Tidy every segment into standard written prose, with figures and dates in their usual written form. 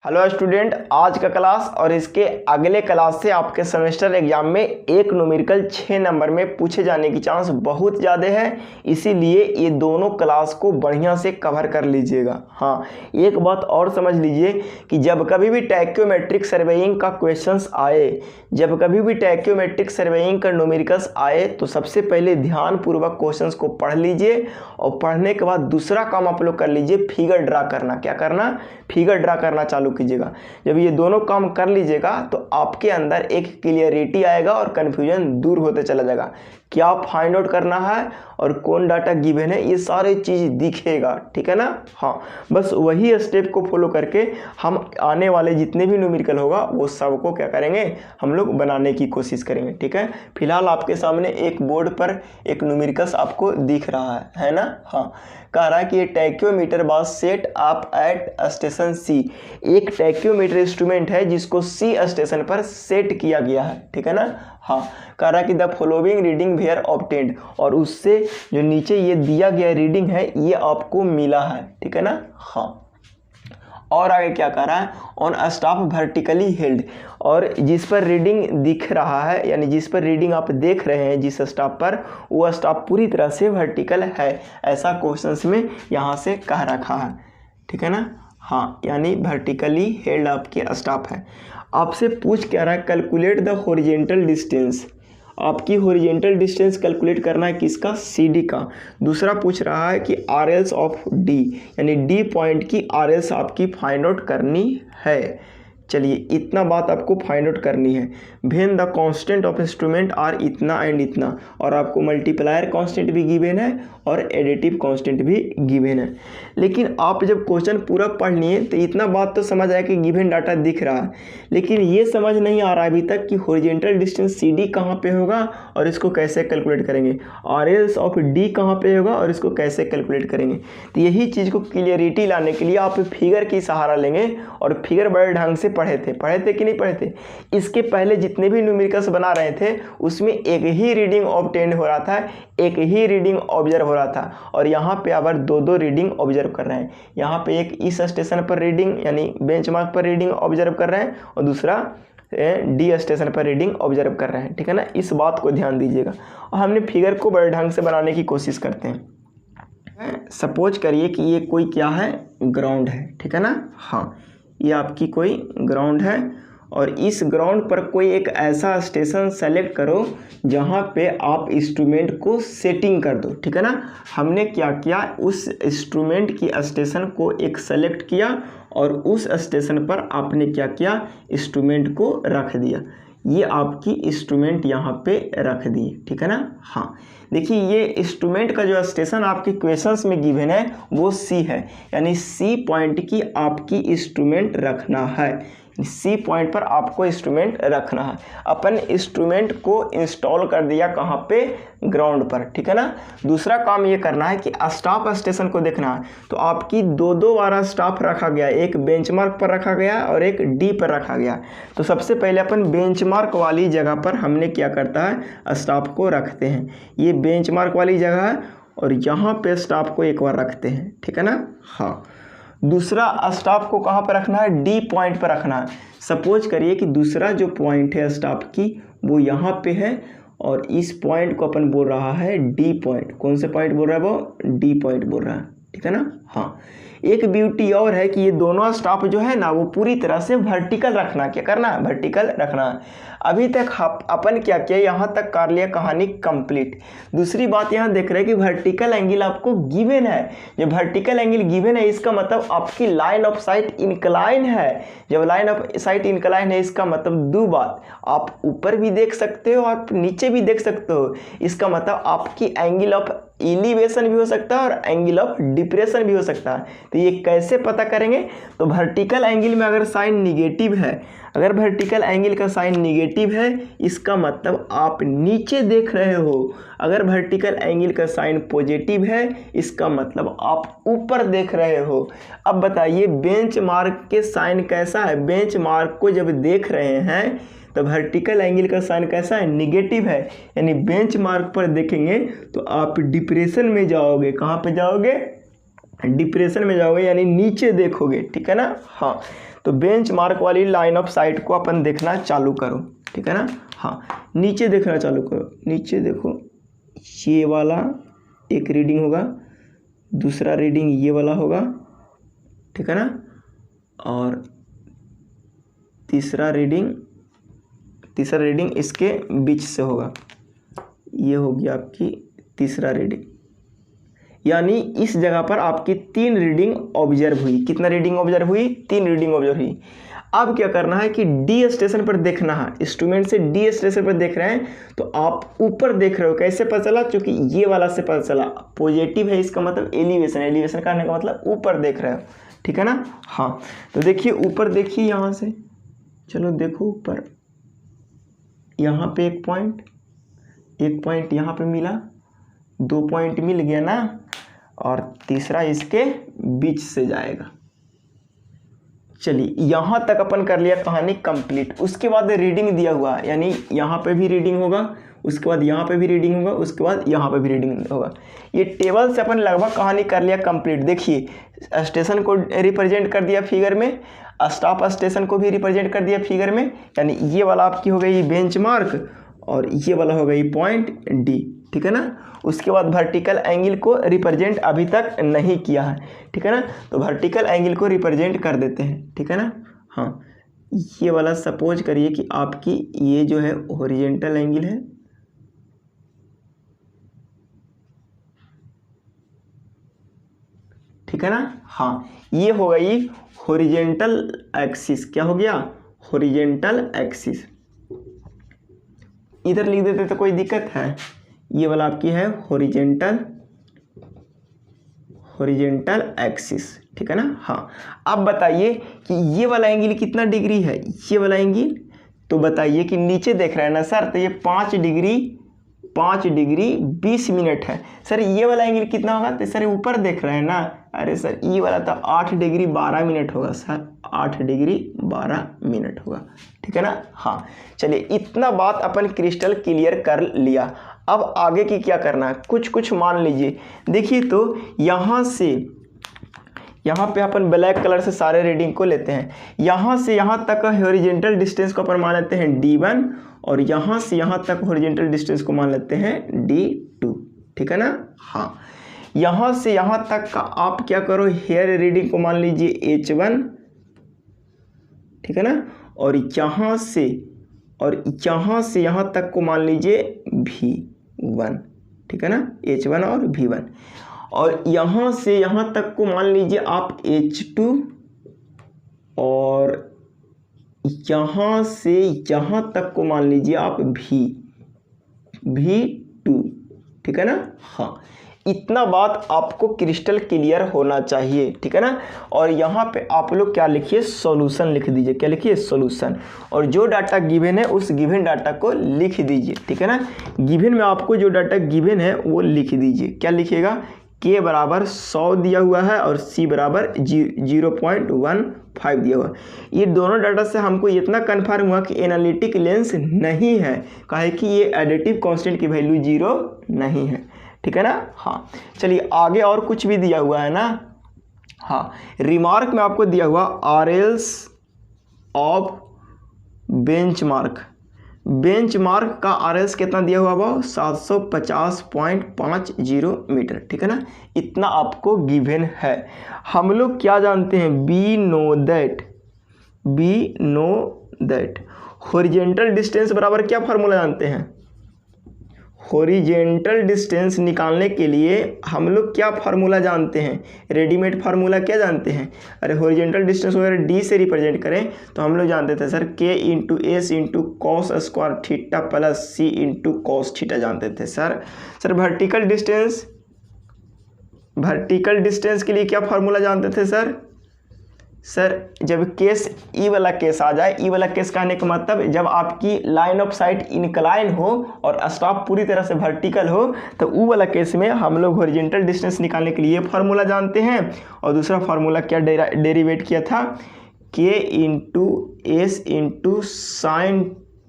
Hello student, आज का class और इसके अगले क्लास से आपके सेमेस्टर एग्जाम में एक न्यूमेरिकल 6 नंबर में पूछे जाने की चांस बहुत ज़्यादा है। इसीलिए ये दोनों क्लास को बढ़िया से कवर कर लीजिएगा। हाँ, एक बात और समझ लीजिए कि जब कभी भी टैक्योमेट्रिक सर्वेइंग का क्वेश्चंस आए, जब कभी भी टैक्योमेट्रिक सर्वेइंग का न्यूमेरिकल्स आए तो सबसे पहले ध्यानपूर्वक क्वेश्चंस को पढ़ लीजिए और पढ़ने के बाद दूसरा काम आप लोग कर लीजिए, फिगर ड्रा करना। क्या करना? फिगर ड्रा करना चालू कीजिएगा। जब ये दोनों काम कर लीजिएगा तो आपके अंदर एक क्लियरिटी आएगा और कन्फ्यूजन दूर होते चला जाएगा। क्या फाइंड आउट करना है और कौन डाटा गिवन है, ये सारी चीज़ दिखेगा। ठीक है ना? हाँ, बस वही स्टेप को फॉलो करके हम आने वाले जितने भी न्यूमेरिकल होगा वो सबको क्या करेंगे, हम लोग बनाने की कोशिश करेंगे। ठीक है, फिलहाल आपके सामने एक बोर्ड पर एक न्यूमेरिकल्स आपको दिख रहा है ना? हाँ, कह रहा है कि ये tacheometer was set up at station C. एक टैक्योमीटर इंस्ट्रूमेंट है जिसको सी स्टेशन पर सेट किया गया है। ठीक है ना? हाँ, कह रहा है कि the following reading were obtained, और उससे जो नीचे ये दिया गया रीडिंग है ये आपको मिला है। ठीक है ना? हाँ, और आगे क्या कह रहा है, ऑन स्टाफ वर्टिकली हेल्ड, और जिस पर रीडिंग दिख रहा है यानी जिस पर रीडिंग आप देख रहे हैं जिस स्टाफ पर, वो स्टाफ पूरी तरह से वर्टिकल है, ऐसा क्वेश्चंस में यहाँ से कह रखा है। ठीक है ना? हाँ, यानी वर्टिकली हेल्ड आपके स्टाफ है। आपसे पूछ क्या रहा है, कैलकुलेट द हॉरिजेंटल डिस्टेंस। आपकी हॉरिजेंटल डिस्टेंस कैलकुलेट करना है किसका? CD का। दूसरा पूछ रहा है कि RLs ऑफ D, यानी D पॉइंट की RLs आपकी फाइंड आउट करनी है। चलिए, इतना बात आपको फाइंड आउट करनी है। When the constant of instrument are इतना एंड इतना, और आपको मल्टीप्लायर कांस्टेंट भी गिवन है और एडिटिव कांस्टेंट भी गिवन है। लेकिन आप जब क्वेश्चन पूरा पढ़ लिए तो इतना बात तो समझ आया कि गिवन डाटा दिख रहा है, लेकिन ये समझ नहीं आ रहा अभी तक कि हॉरिजॉन्टल डिस्टेंस CD कहाँ पे होगा और इसको कैसे कैलकुलेट करेंगे, RLs ऑफ D कहाँ पे होगा और इसको कैसे कैलकुलेट करेंगे। तो यही चीज़ को क्लियरिटी लाने के लिए आप फिगर की सहारा लेंगे, और फिगर बड़े ढंग से पढ़े थे कि नहीं पढ़े थे? इसके पहले जितने भी न्यूमेरिकल्स बना रहे थे उसमें एक ही रीडिंग ऑब्टेन हो रहा था, एक ही रीडिंग ऑब्जर्व हो रहा था, और यहाँ पे अब दो रीडिंग ऑब्जर्व कर रहे हैं। यहाँ पे एक इस स्टेशन पर रीडिंग यानी बेंचमार्क पर रीडिंग ऑब्जर्व कर रहे हैं और दूसरा D स्टेशन पर रीडिंग ऑब्जर्व कर रहे हैं। ठीक है ना? इस बात को ध्यान दीजिएगा और हमने फिगर को बड़े ढंग से बनाने की कोशिश करते हैं। सपोज करिए कि ये कोई क्या है, ग्राउंड है। ठीक है ना? हाँ, ये आपकी कोई ग्राउंड है और इस ग्राउंड पर कोई एक ऐसा स्टेशन सेलेक्ट करो जहाँ पे आप इंस्ट्रूमेंट को सेटिंग कर दो। ठीक है ना? हमने क्या किया, उस इंस्ट्रूमेंट की स्टेशन को एक सेलेक्ट किया और उस स्टेशन पर आपने क्या किया, इंस्ट्रूमेंट को रख दिया। ये आपकी इंस्ट्रूमेंट यहाँ पे रख दिए। ठीक है ना? हाँ, देखिए ये इंस्ट्रूमेंट का जो स्टेशन आपके क्वेश्चंस में गिवन है वो C है, यानी C पॉइंट की आपकी इंस्ट्रूमेंट रखना है। C पॉइंट पर आपको इंस्ट्रूमेंट रखना है। अपन इंस्ट्रूमेंट को इंस्टॉल कर दिया कहाँ पे, ग्राउंड पर। ठीक है ना? दूसरा काम ये करना है कि स्टाफ स्टेशन को देखना है। तो आपकी दो बार स्टाफ रखा गया, एक बेंचमार्क पर रखा गया और एक D पर रखा गया। तो सबसे पहले अपन बेंचमार्क वाली जगह पर हमने क्या करता है, स्टाफ को रखते हैं। ये बेंचमार्क वाली जगह है और यहाँ पे स्टाफ को एक बार रखते हैं। ठीक है ना? हाँ, दूसरा स्टाफ को कहाँ पर रखना है, D पॉइंट पर रखना है। सपोज करिए कि दूसरा जो पॉइंट है स्टाफ की वो यहाँ पे है और इस पॉइंट को अपन बोल रहा है D पॉइंट। कौन से पॉइंट बोल रहा है वो? D पॉइंट बोल रहा है। ठीक है ना? हाँ, एक ब्यूटी और है कि ये दोनों स्टाफ जो है ना वो पूरी तरह से वर्टिकल रखना। क्या करना है? वर्टिकल रखना। अभी तक अपन क्या किया, यहाँ तक कर लिया कहानी कंप्लीट। दूसरी बात यहाँ देख रहे हैं कि वर्टिकल एंगल आपको गिवन है। जब वर्टिकल एंगल गिवन है इसका मतलब आपकी लाइन ऑफ साइट इंक्लाइन है। जब लाइन ऑफ साइट इंक्लाइन है इसका मतलब दो बात, आप ऊपर भी देख सकते हो और नीचे भी देख सकते हो। इसका मतलब आपकी एंगल ऑफ एलिवेशन भी हो सकता है और एंगल ऑफ डिप्रेशन भी हो सकता है। तो ये कैसे पता करेंगे, तो वर्टिकल एंगल में अगर साइन निगेटिव है, अगर वर्टिकल एंगल का साइन निगेटिव है इसका मतलब आप नीचे देख रहे हो। अगर वर्टिकल एंगल का साइन पॉजिटिव है इसका मतलब आप ऊपर देख रहे हो। अब बताइए बेंचमार्क के साइन कैसा है, बेंचमार्क को जब देख रहे हैं तो वर्टिकल एंगल का साइन कैसा है, निगेटिव है, यानी बेंचमार्क पर देखेंगे तो आप डिप्रेशन में जाओगे। कहाँ पे जाओगे? डिप्रेशन में जाओगे, यानी नीचे देखोगे। ठीक है ना? हाँ, तो बेंच मार्क वाली लाइन ऑफ साइट को अपन देखना चालू करो, ठीक है ना। हाँ, नीचे देखना चालू करो, नीचे देखो, ये वाला एक रीडिंग होगा, दूसरा रीडिंग ये वाला होगा, ठीक है ना, और तीसरा रीडिंग इसके बीच से होगा, ये होगी आपकी तीसरा रीडिंग। यानी इस जगह पर आपकी 3 रीडिंग ऑब्जर्व हुई। कितना रीडिंग ऑब्जर्व हुई? 3 रीडिंग ऑब्जर्व हुई। अब क्या करना है कि डी स्टेशन पर देखना है, इंस्ट्रूमेंट से डी स्टेशन पर देख रहे हैं तो आप ऊपर देख रहे हो। कैसे पता चला? क्योंकि ये वाला से पता चला, पॉजिटिव है, इसका मतलब एलिवेशन, एलिवेशन करने का मतलब ऊपर देख रहे हो, ठीक है ना। हाँ, तो देखिए ऊपर, देखिए यहाँ से, चलो देखो ऊपर, यहाँ पे एक पॉइंट यहाँ पे मिला, 2 पॉइंट मिल गया ना, और तीसरा इसके बीच से जाएगा। चलिए यहाँ तक अपन कर लिया कहानी कंप्लीट। उसके बाद रीडिंग दिया हुआ है, यानी यहाँ पे भी रीडिंग होगा, उसके बाद यहाँ पे भी रीडिंग होगा, उसके बाद यहाँ पे भी रीडिंग होगा। ये टेबल से अपन लगभग कहानी कर लिया कंप्लीट। देखिए स्टेशन को रिप्रेजेंट कर दिया फिगर में, स्टॉप स्टेशन को भी रिप्रेजेंट कर दिया फिगर में, यानी ये वाला आपकी हो गई बेंच मार्क और ये वाला हो गई पॉइंट डी, ठीक है ना। उसके बाद वर्टिकल एंगल को रिप्रेजेंट अभी तक नहीं किया है, ठीक है ना, तो वर्टिकल एंगल को रिप्रेजेंट कर देते हैं, ठीक है ना। हाँ, ये वाला सपोज करिए कि आपकी ये जो है हॉरिजॉन्टल एंगल है, ठीक है ना। हाँ, ये हो गई हॉरिजॉन्टल एक्सिस। क्या हो गया? Horizontal axis. इधर लिख देते तो कोई दिक्कत है? ये वाला आपकी है हॉरिजॉन्टल एक्सिस, ठीक है ना। हाँ, अब बताइए कि ये वाला एंगल कितना डिग्री है? ये वाला एंगल, तो बताइए कि नीचे देख रहे हैं ना सर, तो ये 5 डिग्री 20 मिनट है। सर ये वाला एंगल कितना होगा? तो सर ऊपर देख रहे हैं ना, अरे सर ये वाला तो 8 डिग्री 12 मिनट होगा सर, 8 डिग्री 12 मिनट होगा, ठीक है ना। हाँ, चलिए इतना बात अपन क्रिस्टल क्लियर कर लिया। अब आगे की क्या करना है, कुछ मान लीजिए। देखिए तो यहाँ से यहाँ पे अपन ब्लैक कलर से सारे रीडिंग को लेते हैं। यहाँ से यहाँ तक का हॉरिजॉन्टल डिस्टेंस को अपन मान लेते हैं D1, और यहाँ से यहाँ तक हॉरिजॉन्टल डिस्टेंस को मान लेते हैं D2, ठीक है ना। हाँ, यहाँ से यहाँ तक का आप क्या करो, हेयर रीडिंग को मान लीजिए H1, ठीक है ना, और यहाँ से यहाँ तक को मान लीजिए V1, ठीक है ना, H1 और V1, और यहाँ से यहाँ तक को मान लीजिए आप H2, और यहाँ से यहाँ तक को मान लीजिए आप V2, ठीक है ना। हाँ, इतना बात आपको क्रिस्टल क्लियर होना चाहिए, ठीक है ना। और यहाँ पे आप लोग क्या लिखिए, सॉल्यूशन लिख दीजिए। क्या लिखिए? सॉल्यूशन। और जो डाटा गिवन है उस गिवन डाटा को लिख दीजिए, ठीक है ना। गिवन में आपको जो डाटा गिवन है वो लिख दीजिए। क्या लिखिएगा? K बराबर 100 दिया हुआ है और C बराबर 0.15 दिया हुआ। ये दोनों डाटा से हमको इतना कन्फर्म हुआ कि एनालिटिक लेंस नहीं है, काहे कि ये एडिटिव कांस्टेंट की वैल्यू 0 नहीं है, ठीक है ना। हाँ, चलिए आगे और कुछ भी दिया हुआ है ना। हाँ, रिमार्क में आपको दिया हुआ RLs ऑफ बेंचमार्क का RLs कितना दिया हुआ वो 750.50 मीटर, ठीक है ना। इतना आपको गिवन है। हम लोग क्या जानते हैं? We know that horizontal distance बराबर क्या फार्मूला जानते हैं? हॉरिजॉन्टल डिस्टेंस निकालने के लिए हम लोग क्या फार्मूला जानते हैं? रेडीमेड फार्मूला क्या जानते हैं? अरे हॉरिजॉन्टल डिस्टेंस अगर डी से रिप्रेजेंट करें तो हम लोग जानते थे sir K into S into cos square theta plus C into cos theta जानते थे सर। वर्टिकल डिस्टेंस के लिए क्या फार्मूला जानते थे सर? सर जब केस ई वाला केस आ जाए, ई वाला केस कहने का मतलब जब आपकी लाइन ऑफ साइट इंक्लाइन हो और स्टॉप पूरी तरह से वर्टिकल हो, तो वो वाला केस में हम लोग हॉरिजॉन्टल डिस्टेंस निकालने के लिए फार्मूला जानते हैं। और दूसरा फार्मूला क्या डेरिवेट किया था? K into S into sine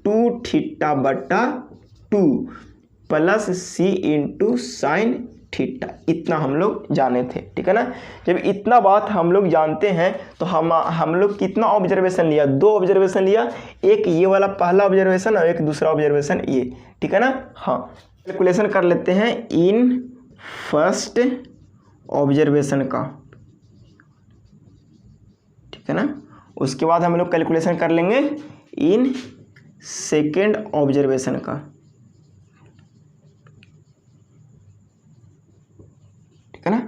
2 theta बटा 2 plus C into sine theta, इतना हम लोग जाने थे, ठीक है ना। जब इतना बात हम लोग जानते हैं तो हम लोग कितना ऑब्जर्वेशन लिया, 2 ऑब्जर्वेशन लिया, एक ये वाला पहला ऑब्जर्वेशन और एक दूसरा ऑब्जर्वेशन ये, ठीक है ना। हाँ, कैलकुलेशन कर लेते हैं इन फर्स्ट ऑब्जर्वेशन का, ठीक है ना। उसके बाद हम लोग कैलकुलेशन कर लेंगे इन सेकेंड ऑब्जर्वेशन का, ठीक है ना।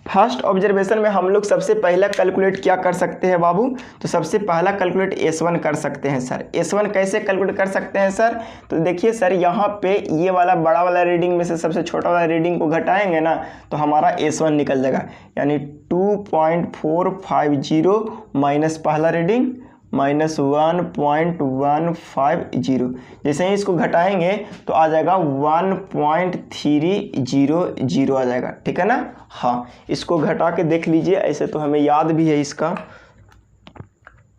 फर्स्ट ऑब्जर्वेशन में हम लोग सबसे पहला कैलकुलेट क्या कर सकते हैं बाबू, तो सबसे पहला कैलकुलेट S1 कर सकते हैं सर। S1 कैसे कैलकुलेट कर सकते हैं सर, तो देखिए सर यहाँ पे ये वाला बड़ा वाला रीडिंग में से सबसे छोटा वाला रीडिंग को घटाएंगे ना तो हमारा S1 निकल जाएगा, यानी 2.450 माइनस पहला रीडिंग माइनस 1.150। जैसे ही इसको घटाएंगे तो आ जाएगा 1.300 आ जाएगा, ठीक है ना। हाँ, इसको घटा के देख लीजिए, ऐसे तो हमें याद भी है इसका,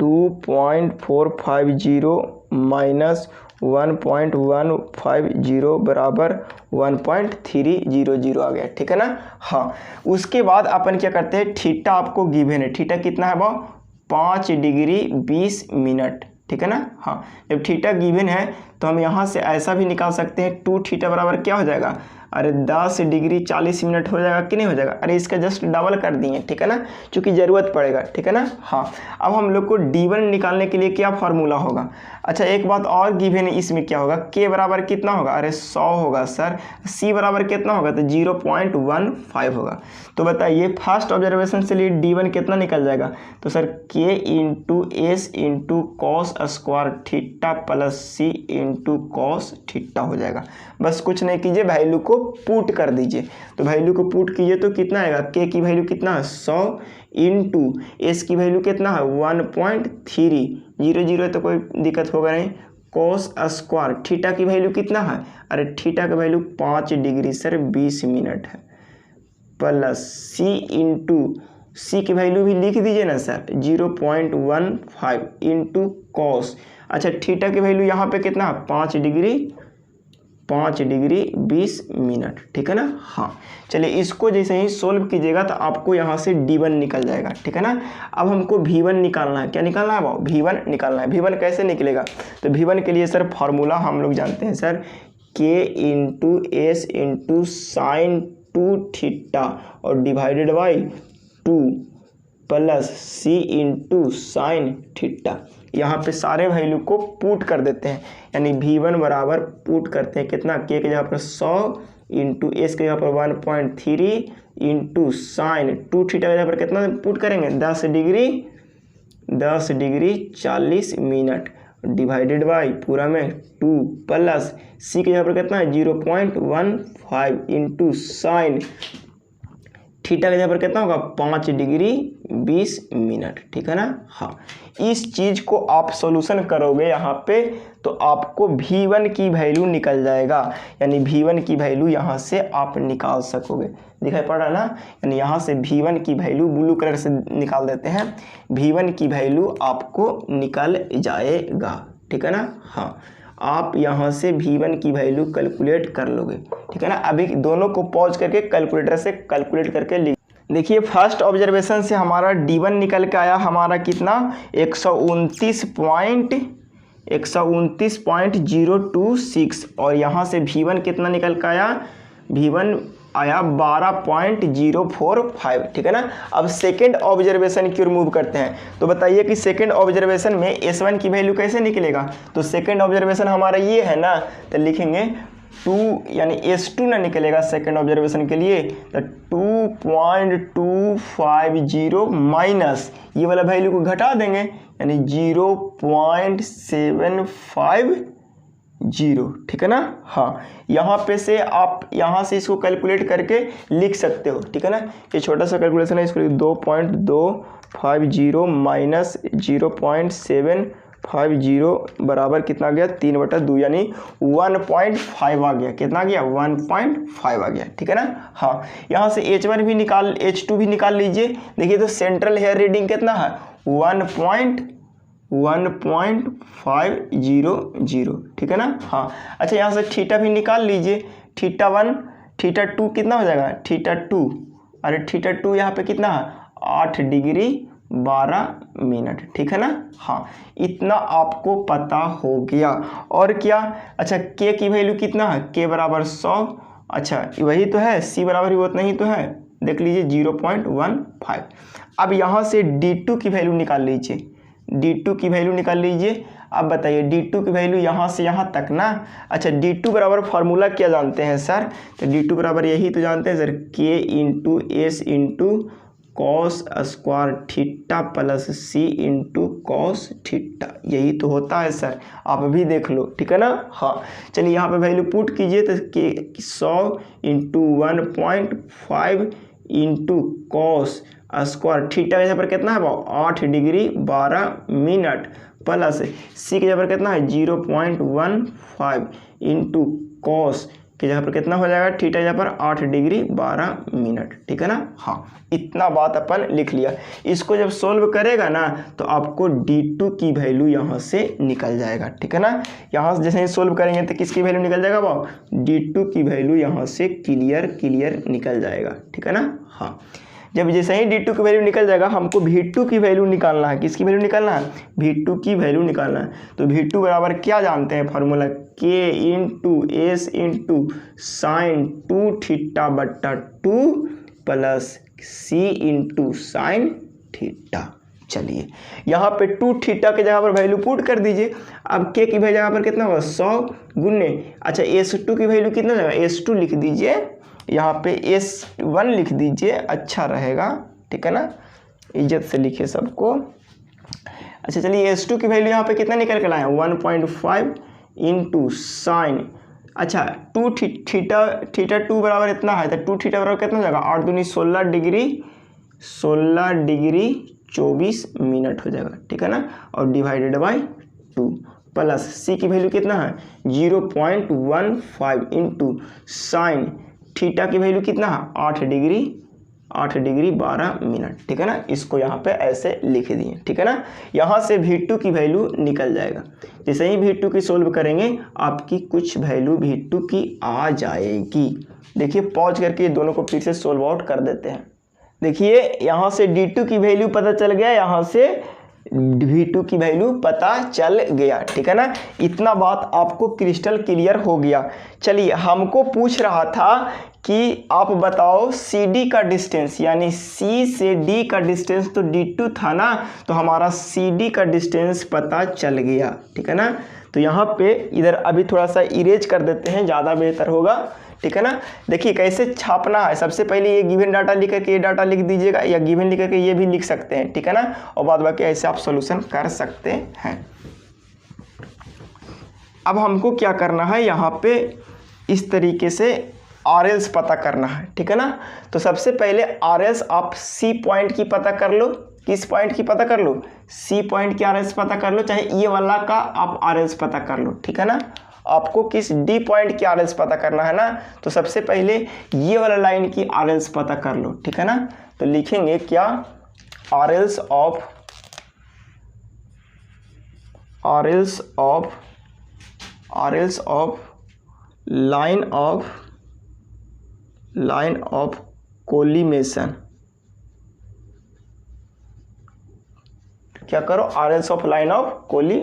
2.450 माइनस 1.150 बराबर 1.300 आ गया, ठीक है ना। हाँ, उसके बाद अपन क्या करते हैं, थीटा आपको गिवन है, थीटा कितना है भाव 5 डिग्री 20 मिनट, ठीक है ना। हाँ, जब थीटा गिवन है तो हम यहाँ से ऐसा भी निकाल सकते हैं, 2 थीटा बराबर क्या हो जाएगा, अरे 10 डिग्री 40 मिनट हो जाएगा कि नहीं हो जाएगा, अरे इसका जस्ट डबल कर दिए, ठीक है ना, क्योंकि ज़रूरत पड़ेगा, ठीक है ना। हाँ, अब हम लोग को D1 निकालने के लिए क्या फार्मूला होगा, अच्छा एक बात और गिवन है, इसमें क्या होगा, K बराबर कितना होगा, अरे 100 होगा सर, C बराबर कितना होगा, तो 0.15 होगा। तो बताइए फर्स्ट ऑब्जर्वेशन से लिए D1 कितना निकल जाएगा, तो sir K into S into cos square theta plus C into cos theta हो जाएगा। बस कुछ नहीं कीजिए, वैल्यू को पुट कर दीजिए, तो वैल्यू को पुट कीजिए तो कितना आएगा, K की वैल्यू कितना है 100 इंटू एस की वैल्यू कितना है 1.300 तो कोई दिक्कत होगा नहीं, कॉस स्क्वायर थीटा की वैल्यू कितना है, अरे थीटा की वैल्यू 5 डिग्री सर 20 मिनट है, प्लस C इंटू C की वैल्यू भी लिख दीजिए ना सर 0.15 इंटू कॉस, अच्छा थीटा की वैल्यू यहाँ पे कितना है 5 डिग्री 20 मिनट, ठीक है ना। हाँ, चलिए इसको जैसे ही सोल्व कीजिएगा तो आपको यहाँ से D1 निकल जाएगा, ठीक है ना। अब हमको V1 निकालना है, क्या निकालना है भाव, V1 निकालना है। V1 कैसे निकलेगा, तो V1 के लिए सर फार्मूला हम लोग जानते हैं sir, K into S into sine 2 theta और divided by 2 plus C into sine theta. यहाँ पे सारे वैल्यू को पुट कर देते हैं, यानी V1 बराबर पुट करते हैं कितना, K के जगह पर 100 इंटू एस के जगह पर 1.3 इंटू साइन 2 थीटा के जगह पर कितना पुट करेंगे 10 डिग्री 40 मिनट डिवाइडेड बाई पूरा में 2 प्लस C के जगह पर कितना है 0.15 इंटू साइन थीटा के जगह पर कितना होगा 5 डिग्री 20 मिनट, ठीक है ना। हाँ, इस चीज़ को आप सॉल्यूशन करोगे यहाँ पे तो आपको V1 की वैल्यू निकल जाएगा, यानी V1 की वैल्यू यहाँ से आप निकाल सकोगे, दिखाई पड़ रहा है ना, यानी यहाँ से V1 की वैल्यू ब्लू कलर से निकाल देते हैं, V1 की वैल्यू आपको निकल जाएगा, ठीक है ना। हाँ, आप यहाँ से V1 की वैल्यू कैलकुलेट कर लोगे, ठीक है ना। अभी दोनों को पॉज करके कैलकुलेटर से कैलकुलेट करके लिख देखिए, फर्स्ट ऑब्जर्वेशन से हमारा D1 निकल के आया हमारा कितना 129.026 और यहाँ से V1 कितना निकल के आया, V1 आया 12.045, ठीक है ना। अब सेकेंड ऑब्जर्वेशन की ओर मूव करते हैं, तो बताइए कि सेकेंड ऑब्जर्वेशन में S1 की वैल्यू कैसे निकलेगा, तो सेकेंड ऑब्जर्वेशन हमारा ये है ना, तो लिखेंगे 2 यानी S2 ना निकलेगा सेकेंड ऑब्जर्वेशन के लिए, तो 2.250 माइनस ये वाला वैल्यू को घटा देंगे, यानी 0.750, ठीक है ना। हाँ, यहाँ पे से आप यहाँ से इसको कैलकुलेट करके लिख सकते हो, ठीक है ना। ये छोटा सा कैलकुलेशन है, इसको 2.250 माइनस 0.750 बराबर कितना गया 3/2 यानी 1.5 आ गया, कितना गया 1.5 आ गया, ठीक है ना। हाँ, यहाँ से H1 भी निकाल H2 भी निकाल लीजिए, देखिए तो सेंट्रल हेयर रीडिंग कितना है 1.500, ठीक है ना। हाँ, अच्छा यहाँ से थीटा भी निकाल लीजिए, थीटा 1 थीटा 2 कितना हो जाएगा, थीटा 2, अरे थीटा 2 यहाँ पे कितना है 8 डिग्री 12 मिनट, ठीक है ना। हाँ, इतना आपको पता हो गया। और क्या, अच्छा के की वैल्यू कितना है, के बराबर 100, अच्छा वही तो है, सी बराबर ही उतना ही तो है, देख लीजिए 0.15। अब यहाँ से D2 की वैल्यू निकाल लीजिए, D2 की वैल्यू निकाल लीजिए। अब बताइए D2 की वैल्यू यहाँ से यहाँ तक ना, अच्छा D2 बराबर फार्मूला क्या जानते हैं सर, तो D2 बराबर यही तो जानते हैं sir, K into S into cos square theta plus C into cos theta, यही तो होता है सर, आप भी देख लो, ठीक है ना। हाँ चलिए यहाँ पे वैल्यू पुट कीजिए, तो के 100 into 1.5 into cos square theta के जगह पर कितना है 8 डिग्री 12 मिनट प्लस सी के जगह पर कितना है 0.15 इंटू कॉस की जगह पर कितना हो जाएगा, थीटा जगह पर 8 डिग्री 12 मिनट, ठीक है ना। हाँ, इतना बात अपन लिख लिया। इसको जब सोल्व करेगा ना तो आपको D2 की वैल्यू यहाँ से निकल जाएगा, ठीक है ना। यहाँ से जैसे ही सोल्व करेंगे तो किसकी वैल्यू निकल जाएगा D2 की वैल्यू यहाँ से क्लियर निकल जाएगा, ठीक है ना। हाँ, जब जैसे ही D2 की वैल्यू निकल जाएगा, हमको V2 की वैल्यू निकालना है। किसकी वैल्यू निकालना है, V2 की वैल्यू निकालना है। तो V2 बराबर क्या जानते हैं formula, K into S into sine 2 theta बट्टा 2 plus C into sine theta. चलिए यहाँ पे 2 थीटा के जगह पर वैल्यू पुट कर दीजिए। अब K की जगह पर कितना होगा 100 गुने, अच्छा S2 की वैल्यू कितना जाएगा, S2 लिख दीजिए, यहाँ पे S1 लिख दीजिए, अच्छा रहेगा, ठीक है ना, इज्जत से लिखे सबको। अच्छा चलिए S2 की वैल्यू यहाँ पे कितना निकल कर लाए 1.5 इंटू साइन, अच्छा 2 थीटा 2 बराबर इतना है, तो 2 थीटा बराबर कितना हो जाएगा 8 दूनी 16 डिग्री 24 मिनट हो जाएगा, ठीक है ना, और डिवाइडेड बाई 2 प्लस सी की वैल्यू कितना है 0.15 इंटू साइन थीटा की वैल्यू कितना है 8 डिग्री 12 मिनट, ठीक है ना। इसको यहाँ पे ऐसे लिख दिए, ठीक है ना। यहाँ से V2 की वैल्यू निकल जाएगा। जैसे ही V2 की सोल्व करेंगे आपकी कुछ वैल्यू V2 की आ जाएगी। देखिए पॉज करके दोनों को फिर से सोल्व आउट कर देते हैं। देखिए यहाँ से D2 की वैल्यू पता चल गया, यहाँ से V2 की वैल्यू पता चल गया, ठीक है ना। इतना बात आपको क्रिस्टल क्लियर हो गया। चलिए हमको पूछ रहा था कि आप बताओ CD का डिस्टेंस, यानी C से D का डिस्टेंस तो D2 था ना, तो हमारा CD का डिस्टेंस पता चल गया, ठीक है ना। तो यहाँ पे इधर अभी थोड़ा सा इरेज कर देते हैं, ज़्यादा बेहतर होगा, ठीक है ना। देखिए कैसे छापना है, सबसे पहले ये गिवन डाटा लिख करके ये डाटा लिख दीजिएगा, या गिवन लिख करके ये भी लिख सकते हैं, ठीक है ना, और बाद बाकी ऐसे आप सॉल्यूशन कर सकते हैं। अब हमको क्या करना है, यहाँ पे इस तरीके से RLs पता करना है, ठीक है ना। तो सबसे पहले RLs आप C पॉइंट की पता कर लो, किस पॉइंट की पता कर लो, C पॉइंट की RLs पता कर लो, चाहे ये वाला का आप RLs पता कर लो, ठीक है ना। आपको किस D पॉइंट की RLs पता करना है ना, तो सबसे पहले ये वाला लाइन की RLs पता कर लो, ठीक है ना। तो लिखेंगे क्या, RLs of line of collimation, क्या करो RLs of line of colli.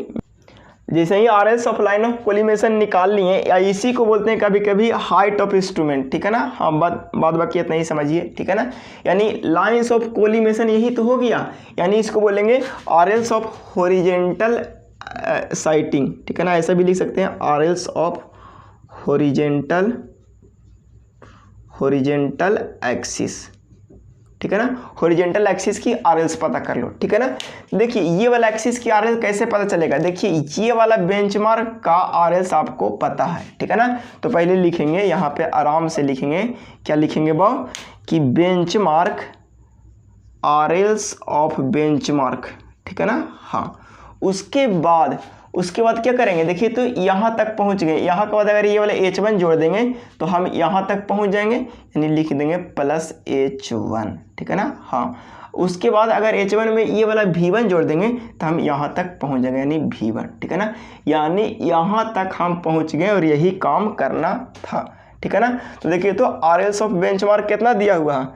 जैसे ही RLs of line of collimation निकाल लिए, या इसी को बोलते हैं कभी कभी हाइट ऑफ इंस्ट्रूमेंट, ठीक है ना। हाँ बाद बाकी इतना ही समझिए, ठीक है ना। यानी लाइंस ऑफ कोलिमेशन यही तो हो गया, यानी इसको बोलेंगे RLs ऑफ हॉरिजेंटल साइटिंग, ठीक है ना, ऐसा भी लिख सकते हैं RLs ऑफ हॉरिजेंटल एक्सिस, ठीक है ना। हॉरिजेंटल एक्सिस की RLs पता कर लो, ठीक है ना। देखिए ये वाला एक्सिस की RLs कैसे पता चलेगा, देखिए ये वाला बेंचमार्क का RLs आपको पता है, ठीक है ना। तो पहले लिखेंगे यहाँ पे आराम से लिखेंगे, क्या लिखेंगे बाव कि बेंचमार्क RLs ऑफ बेंचमार्क, ठीक है ना। हाँ, उसके बाद क्या करेंगे, देखिए तो यहाँ तक पहुँच गए, यहाँ के बाद अगर ये वाले H1 जोड़ देंगे तो हम यहाँ तक पहुँच जाएंगे, यानी लिख देंगे प्लस H1, ठीक है ना। हाँ, उसके बाद अगर H1 में ये वाला V1 जोड़ देंगे तो हम यहाँ तक पहुँच जाएंगे, यानी V1, ठीक है ना। यानी यहाँ तक हम पहुँच गए और यही काम करना था, ठीक है ना। तो देखिए तो RLs ऑफ बेंचमार्क कितना दिया हुआ है,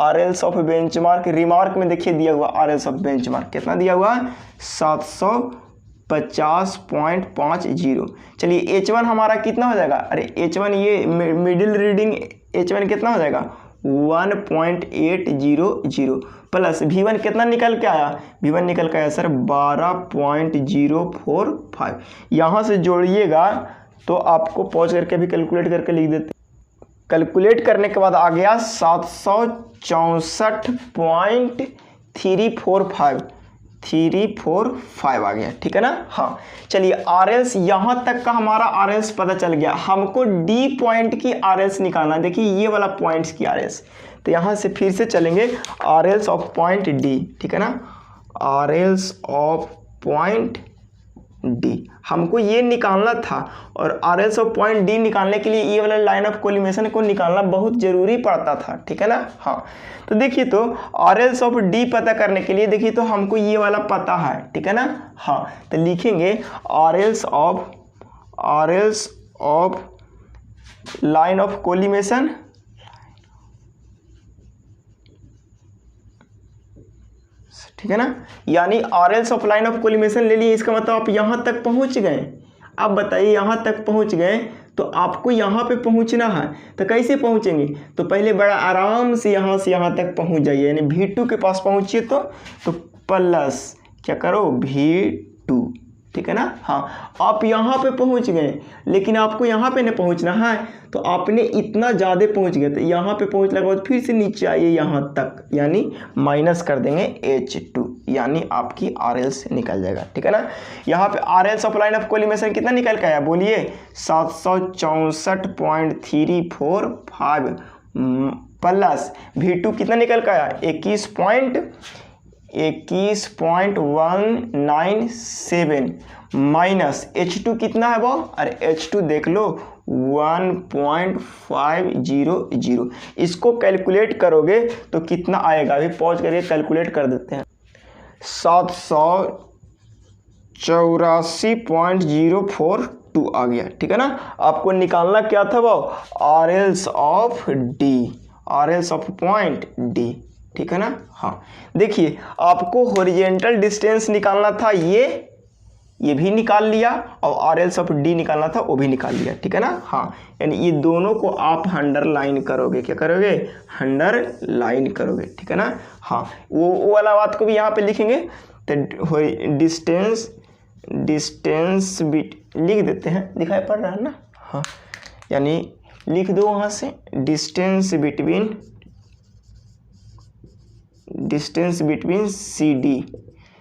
RLs ऑफ बेंचमार्क रिमार्क में देखिए दिया हुआ RLs ऑफ बेंचमार्क कितना दिया हुआ है 750.50। चलिए H1 हमारा कितना हो जाएगा, अरे H1 ये मिडिल रीडिंग H1 कितना हो जाएगा 1.800 प्लस V1 कितना निकल के आया, V1 निकल के आया सर 12.045। यहाँ से जोड़िएगा तो आपको पॉज करके भी कैलकुलेट करके लिख देते, कैलकुलेट करने के बाद आ गया 764.345 आ गया, ठीक है ना। हाँ चलिए RLs यहाँ तक का हमारा RLs पता चल गया, हमको D पॉइंट की RLs निकालना। देखिए ये वाला पॉइंट्स की RLs, तो यहाँ से फिर से चलेंगे RLs ऑफ पॉइंट D, ठीक है ना, RLs ऑफ पॉइंट D हमको ये निकालना था। और RLs ऑफ पॉइंट D निकालने के लिए ये वाला लाइन ऑफ कोलिमेशन को निकालना बहुत ज़रूरी पड़ता था, ठीक है ना। हाँ तो देखिए तो RLs ऑफ D पता करने के लिए देखिए तो हमको ये वाला पता है, ठीक है ना। हाँ तो लिखेंगे RLs of line of collimation, ठीक है ना, यानी RLs of line of collimation ले लिए। इसका मतलब आप यहाँ तक पहुँच गए। अब बताइए यहाँ तक पहुँच गए तो आपको यहाँ पे पहुँचना है, तो कैसे पहुँचेंगे, तो पहले बड़ा आराम से यहाँ तक पहुँच जाइए, यानी V2 के पास पहुँचिए तो प्लस क्या करो V2, ठीक है ना। हाँ आप यहाँ पे पहुँच गए, लेकिन आपको यहाँ पे नहीं पहुँचना है, तो आपने इतना ज़्यादा पहुँच गए, तो यहाँ पे पहुँचने के बाद फिर से नीचे आइए यहाँ तक, यानी माइनस कर देंगे H2, यानी आपकी RLs निकल जाएगा, ठीक है ना। यहाँ पे RLs of line of collimation कितना निकल के आया, बोलिए 764.345 प्लस V2 कितना निकल के आया 21.197 माइनस H2 कितना है वो, अरे H2 देख लो 1.500। इसको कैलकुलेट करोगे तो कितना आएगा, अभी पॉज करके कैलकुलेट कर देते हैं। 784.042 आ गया, ठीक है ना। आपको निकालना क्या था वो RLs of D, RLs of point D, ठीक है ना। हाँ देखिए आपको हॉरिजेंटल डिस्टेंस निकालना था, ये भी निकाल लिया, और RLs ऑफ D निकालना था वो भी निकाल लिया, ठीक है ना। हाँ यानी ये दोनों को आप अंडरलाइन करोगे, क्या करोगे अंडरलाइन करोगे, ठीक है ना। हाँ वो वाला बात को भी यहाँ पे लिखेंगे, तो डिस्टेंस बिट लिख देते हैं, दिखाई पड़ रहा है ना। हाँ यानी लिख दो वहाँ से डिस्टेंस बिटवीन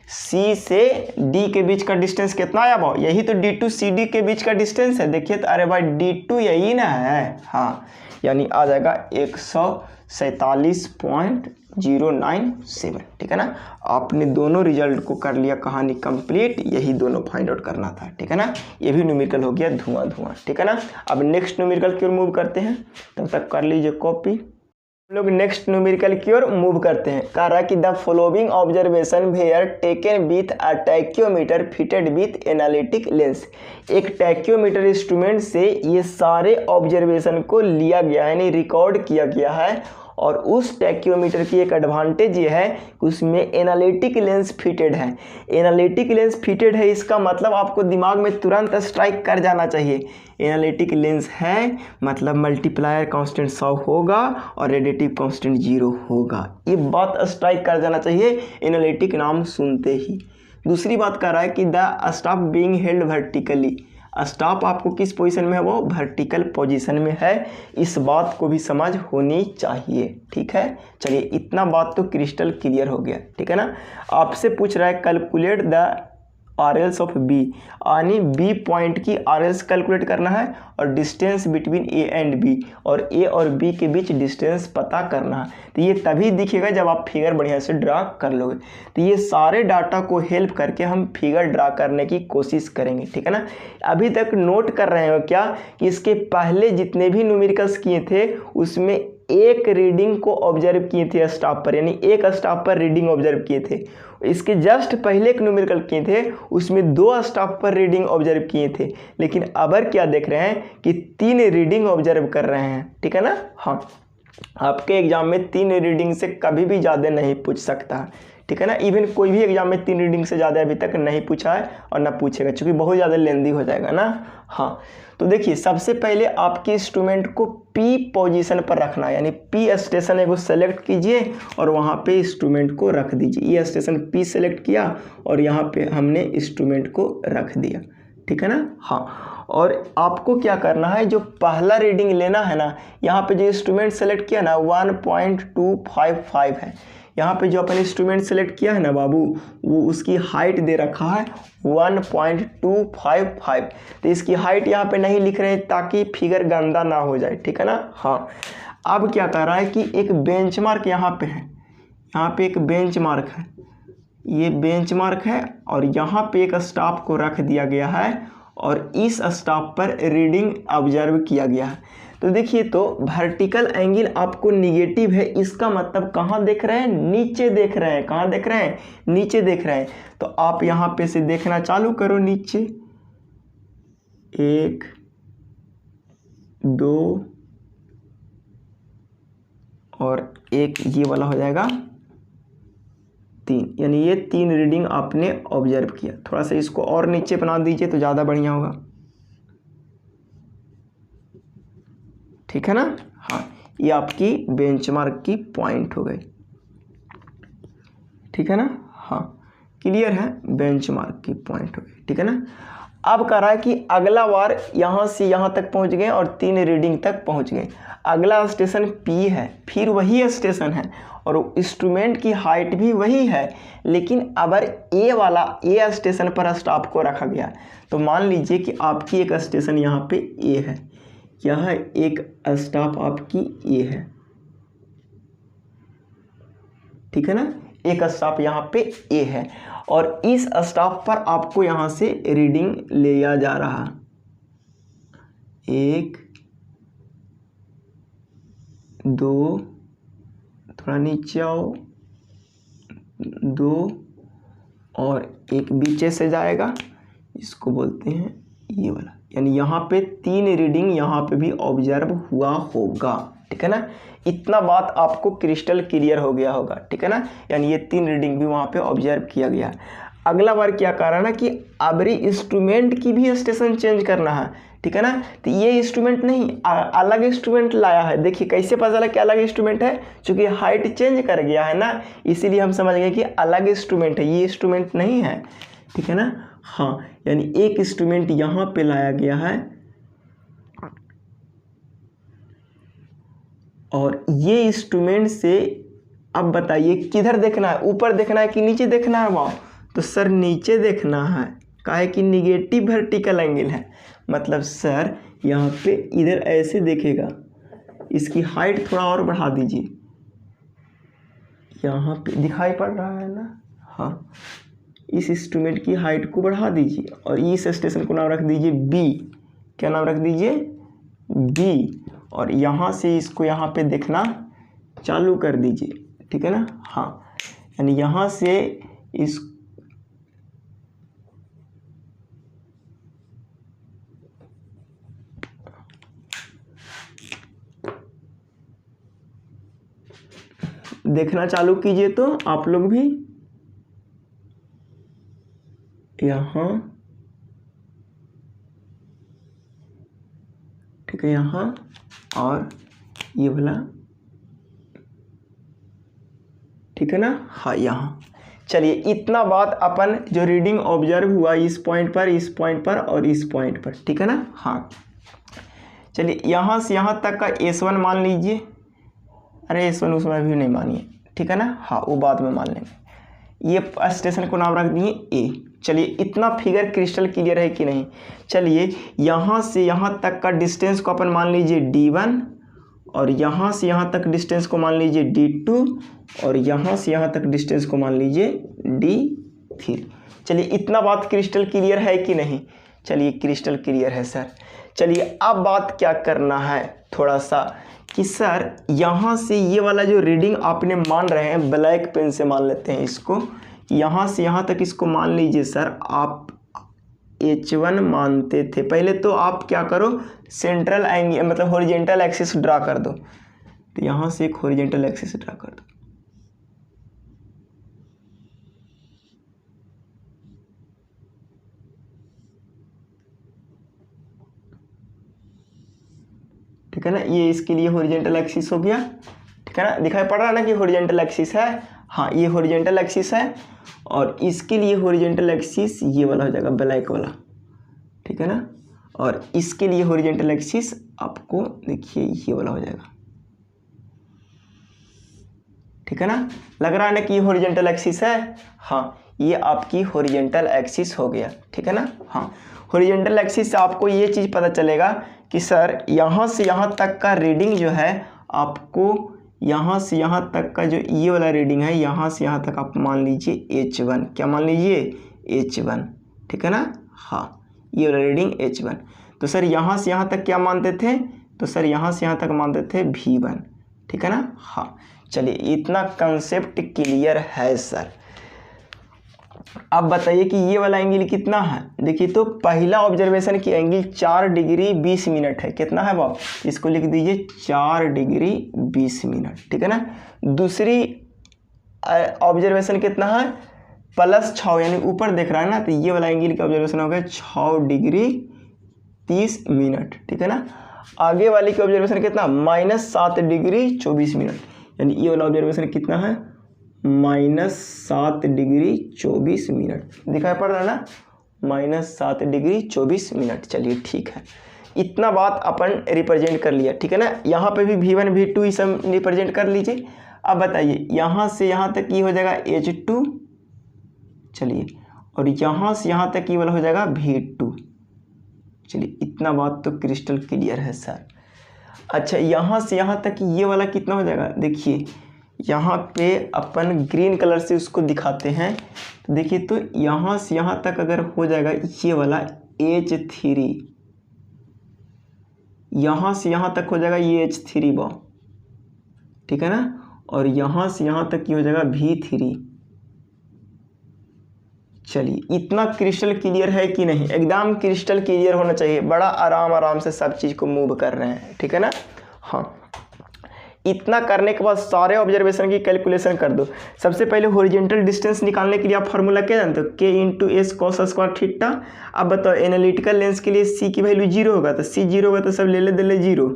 C से D के बीच का डिस्टेंस कितना आया भाव, यही तो D टू CD के बीच का डिस्टेंस है। देखिए तो अरे भाई D2 यही ना है। हाँ यानी आ जाएगा 147.097, ठीक है ना। आपने दोनों रिजल्ट को कर लिया, कहानी कंप्लीट, यही दोनों फाइंड आउट करना था, ठीक है ना। ये भी न्यूमेरिकल हो गया धुआं, ठीक है ना। अब नेक्स्ट न्यूमेरिकल की ओर मूव करते हैं, तब तक कर लीजिए कॉपी। हम लोग नेक्स्ट न्यूमेरिकल की ओर मूव करते हैं। कह रहा है कि the following observation where taken with a tacheometer fitted with analytic lens. एक टैक्योमीटर इंस्ट्रूमेंट से ये सारे ऑब्जर्वेशन को लिया गया है, यानी रिकॉर्ड किया गया है। और उस टैक्योमीटर की एक एडवांटेज ये है कि उसमें एनालिटिक लेंस फिटेड है। एनालिटिक लेंस फिटेड है, इसका मतलब आपको दिमाग में तुरंत स्ट्राइक कर जाना चाहिए। एनालिटिक लेंस है मतलब मल्टीप्लायर कांस्टेंट 100 होगा और रेडिएटिव कांस्टेंट 0 होगा, ये बात स्ट्राइक कर जाना चाहिए एनालिटिक नाम सुनते ही। दूसरी बात कर रहा है कि the staff being held vertically, staff आपको किस पोजीशन में है, वो वर्टिकल पोजीशन में है। इस बात को भी समझ होनी चाहिए, ठीक है। चलिए इतना बात तो क्रिस्टल क्लियर हो गया, ठीक है ना। आपसे पूछ रहा है calculate the RLs of B, यानी B पॉइंट की RLs कैलकुलेट करना है और distance between A and B, और A और B के बीच डिस्टेंस पता करना है। तो ये तभी दिखेगा जब आप फिगर बढ़िया से ड्रा कर लोगे। तो ये सारे डाटा को हेल्प करके हम फिगर ड्रा करने की कोशिश करेंगे, ठीक है ना। अभी तक नोट कर रहे हो क्या कि इसके पहले जितने भी न्यूमेरिकल्स किए थे उसमें एक रीडिंग को ऑब्जर्व किए थे स्टाफ पर, यानी एक स्टाफ पर रीडिंग ऑब्जर्व किए थे। इसके जस्ट पहले एक न्यूमेरिकल किए थे, उसमें 2 स्टाफ पर रीडिंग ऑब्जर्व किए थे, लेकिन अब क्या देख रहे हैं कि 3 रीडिंग ऑब्जर्व कर रहे हैं। ठीक है ना। हाँ, आपके एग्जाम में 3 रीडिंग से कभी भी ज़्यादा नहीं पूछ सकता। ठीक है ना। इवन कोई भी एग्जाम में 3 रीडिंग से ज़्यादा अभी तक नहीं पूछा है और ना पूछेगा, क्योंकि बहुत ज़्यादा लेंदी हो जाएगा ना। हाँ, तो देखिए सबसे पहले आपके इंस्ट्रूमेंट को पी पोजीशन पर रखना है, यानी पी स्टेशन एगो सेलेक्ट कीजिए और वहाँ पे इंस्ट्रूमेंट को रख दीजिए। ये स्टेशन पी सेलेक्ट किया और यहाँ पे हमने इंस्ट्रूमेंट को रख दिया। ठीक है ना। हाँ, और आपको क्या करना है, जो पहला रीडिंग लेना है ना, यहाँ पे जो इंस्ट्रूमेंट सेलेक्ट किया ना 1.255 है। यहाँ पे जो अपन इंस्ट्रूमेंट सेलेक्ट किया है ना बाबू, वो उसकी हाइट दे रखा है 1.255। तो इसकी हाइट यहाँ पे नहीं लिख रहे हैं ताकि फिगर गंदा ना हो जाए। ठीक है ना। हाँ, अब क्या कर रहा है कि एक बेंचमार्क यहाँ पे है, यहाँ पे एक बेंचमार्क है, ये बेंचमार्क है और यहाँ पे एक स्टाफ को रख दिया गया है और इस स्टाफ पर रीडिंग ऑब्जर्व किया गया है। तो देखिए, तो वर्टिकल एंगल आपको निगेटिव है, इसका मतलब कहाँ देख रहे हैं, नीचे देख रहे हैं। कहाँ देख रहे हैं, नीचे देख रहे हैं। तो आप यहाँ पे से देखना चालू करो नीचे, 1 2 और एक ये वाला हो जाएगा 3, यानी ये 3 रीडिंग आपने ऑब्जर्व किया। थोड़ा सा इसको और नीचे बना दीजिए तो ज़्यादा बढ़िया होगा। ठीक है ना। हाँ, ये आपकी बेंचमार्क की पॉइंट हो गई। ठीक है ना। हाँ, क्लियर है, बेंचमार्क की पॉइंट हो गई। ठीक है ना। अब कह रहा है कि अगला बार यहाँ से यहाँ तक पहुँच गए और 3 रीडिंग तक पहुँच गए। अगला स्टेशन पी है, फिर वही स्टेशन है और इंस्ट्रूमेंट की हाइट भी वही है, लेकिन अगर ए वाला ए स्टेशन पर स्टाफ को रखा गया। तो मान लीजिए कि आपकी एक स्टेशन यहाँ पे ए है, यह एक स्टाफ आपकी ए है। ठीक है ना। एक स्टाफ यहाँ पे ए है और इस स्टाफ पर आपको यहाँ से रीडिंग लिया जा रहा, 1 2, थोड़ा नीचे आओ, 2 और एक बीचे से जाएगा, इसको बोलते हैं ये वाला, यानी यहाँ पे 3 रीडिंग यहाँ पे भी ऑब्जर्व हुआ होगा। ठीक है ना। इतना बात आपको क्रिस्टल क्लियर हो गया होगा। ठीक है ना। यानी ये 3 रीडिंग भी वहाँ पे ऑब्जर्व किया गया। अगला बार क्या कर रहा है ना कि अबरी इंस्ट्रूमेंट की भी स्टेशन चेंज करना है। ठीक है ना। तो ये इंस्ट्रूमेंट नहीं, अलग इंस्ट्रूमेंट लाया है। देखिए कैसे पता चला कि अलग इंस्ट्रूमेंट है, क्योंकि हाइट चेंज कर गया है ना, इसीलिए हम समझ गए कि अलग इंस्ट्रूमेंट है, ये इंस्ट्रूमेंट नहीं है। ठीक है ना। हाँ, यानी एक इंस्ट्रूमेंट यहाँ पे लाया गया है और ये इंस्ट्रूमेंट से अब बताइए किधर देखना है, ऊपर देखना है कि नीचे देखना है। वहाँ तो सर नीचे देखना है, काहे कि निगेटिव वर्टिकल एंगल है। मतलब सर यहाँ पे इधर ऐसे देखेगा, इसकी हाइट थोड़ा और बढ़ा दीजिए, यहाँ पे दिखाई पड़ रहा है ना। हाँ, इस इंस्ट्रूमेंट की हाइट को बढ़ा दीजिए और इस स्टेशन को नाम रख दीजिए बी। क्या नाम रख दीजिए, बी। और यहाँ से इसको यहाँ पे देखना चालू कर दीजिए। ठीक है ना। हाँ, यानी यहाँ से इस देखना चालू कीजिए तो आप लोग भी यहाँ, ठीक है, यहाँ और ये वाला। ठीक है ना। हाँ, यहाँ चलिए इतना बात अपन जो रीडिंग ऑब्जर्व हुआ इस पॉइंट पर, इस पॉइंट पर और इस पॉइंट पर। ठीक है ना। हाँ, चलिए यहाँ से यहाँ तक का S1 मान लीजिए। अरे S1 उसमें भी नहीं मानिए। ठीक है ना। हाँ, वो बाद में मान लेंगे। ये स्टेशन को नाम रख दिए ए। चलिए इतना फिगर क्रिस्टल क्लियर है कि नहीं। चलिए यहाँ से यहाँ तक का डिस्टेंस को अपन मान लीजिए D1 और यहाँ से यहाँ तक डिस्टेंस को मान लीजिए D2 और यहाँ से यहाँ तक डिस्टेंस को मान लीजिए D3। चलिए इतना बात क्रिस्टल क्लियर है कि नहीं। चलिए क्रिस्टल क्लियर है सर। चलिए अब बात क्या करना है थोड़ा सा कि सर यहाँ से ये वाला जो रीडिंग आपने मान रहे हैं, ब्लैक पेन से मान लेते हैं इसको, यहाँ से यहाँ तक इसको मान लीजिए सर, आप H1 मानते थे। पहले तो आप क्या करो, सेंट्रल एंगल मतलब हॉरिजेंटल एक्सिस ड्रा कर दो। तो यहाँ से एक हॉरिजेंटल एक्सिस ड्रा कर दो। ठीक है ना, ये इसके लिए हॉरिजेंटल एक्सिस हो गया। ठीक है ना, दिखाई पड़ रहा है ना कि हॉरिजेंटल एक्सिस है। हाँ, ये हॉरिजेंटल एक्सिस है और इसके लिए हॉरिजेंटल एक्सिस ये वाला हो जाएगा, ब्लैक वाला। ठीक है ना, और इसके लिए हॉरिजेंटल एक्सिस आपको देखिए ये वाला हो जाएगा। ठीक है ना, लग रहा है ना कि ये हॉरिजेंटल एक्सिस है। हाँ, ये आपकी हॉरिजेंटल एक्सिस हो गया। ठीक है ना, हाँ, हॉरिजेंटल एक्सिस से आपको ये चीज़ पता चलेगा कि सर यहाँ से यहाँ तक का रीडिंग जो है, आपको यहाँ से यहाँ तक का जो ये वाला रीडिंग है, यहाँ से यहाँ तक आप मान लीजिए H1। क्या मान लीजिए, H1। ठीक है ना, हाँ, ये वाला रीडिंग H1। तो सर यहाँ से यहाँ तक क्या मानते थे, तो सर यहाँ से यहाँ तक मानते थे V1। ठीक है ना, हाँ, चलिए इतना कंसेप्ट क्लियर है सर। अब बताइए कि ये वाला एंगल कितना है। देखिए तो पहला ऑब्जर्वेशन की एंगल 4 डिग्री 20 मिनट है। कितना है वो, इसको लिख दीजिए 4 डिग्री 20 मिनट। ठीक है ना, दूसरी ऑब्जर्वेशन कितना है, +6, यानी ऊपर देख रहा है ना, तो ये वाला एंगल का ऑब्जर्वेशन हो गया 6 डिग्री 30 मिनट। ठीक है ना, आगे वाले की ऑब्जर्वेशन कितना, -7 डिग्री 24 मिनट, यानी ये वाला ऑब्जर्वेशन कितना है, -7 डिग्री 24 मिनट। दिखाई पड़ रहा है ना, -7 डिग्री 24 मिनट। चलिए ठीक है, इतना बात अपन रिप्रेजेंट कर लिया। ठीक है ना, यहाँ पे भी V1 V2 ये सब रिप्रेजेंट कर लीजिए। अब बताइए यहाँ से यहाँ तक ये हो जाएगा H2, चलिए, और यहाँ से यहाँ तक ये वाला हो जाएगा V2। चलिए इतना बात तो क्रिस्टल क्लियर है सर। अच्छा, यहाँ से यहाँ तक ये वाला कितना हो जाएगा, देखिए यहाँ पे अपन ग्रीन कलर से उसको दिखाते हैं। तो देखिए तो यहाँ से यहाँ तक अगर हो जाएगा ये वाला H3, यहाँ से यहाँ तक हो जाएगा ये H3 बॉ। ठीक है ना, और यहाँ से यहाँ तक ये हो जाएगा V3। चलिए इतना क्रिस्टल क्लियर है कि नहीं, एकदम क्रिस्टल क्लियर होना चाहिए। बड़ा आराम से सब चीज़ को मूव कर रहे हैं। ठीक है ना, हाँ, इतना करने के बाद सारे ऑब्जर्वेशन की कैलकुलेशन कर दो। सबसे पहले हॉरिजॉन्टल डिस्टेंस निकालने के लिए आप फार्मूला क्या जानते हो, K × S cos² थीटा। अब बताओ एनालिटिकल लेंस के लिए C की वैल्यू 0 होगा, तो C 0 होगा तो सब ले ले 0।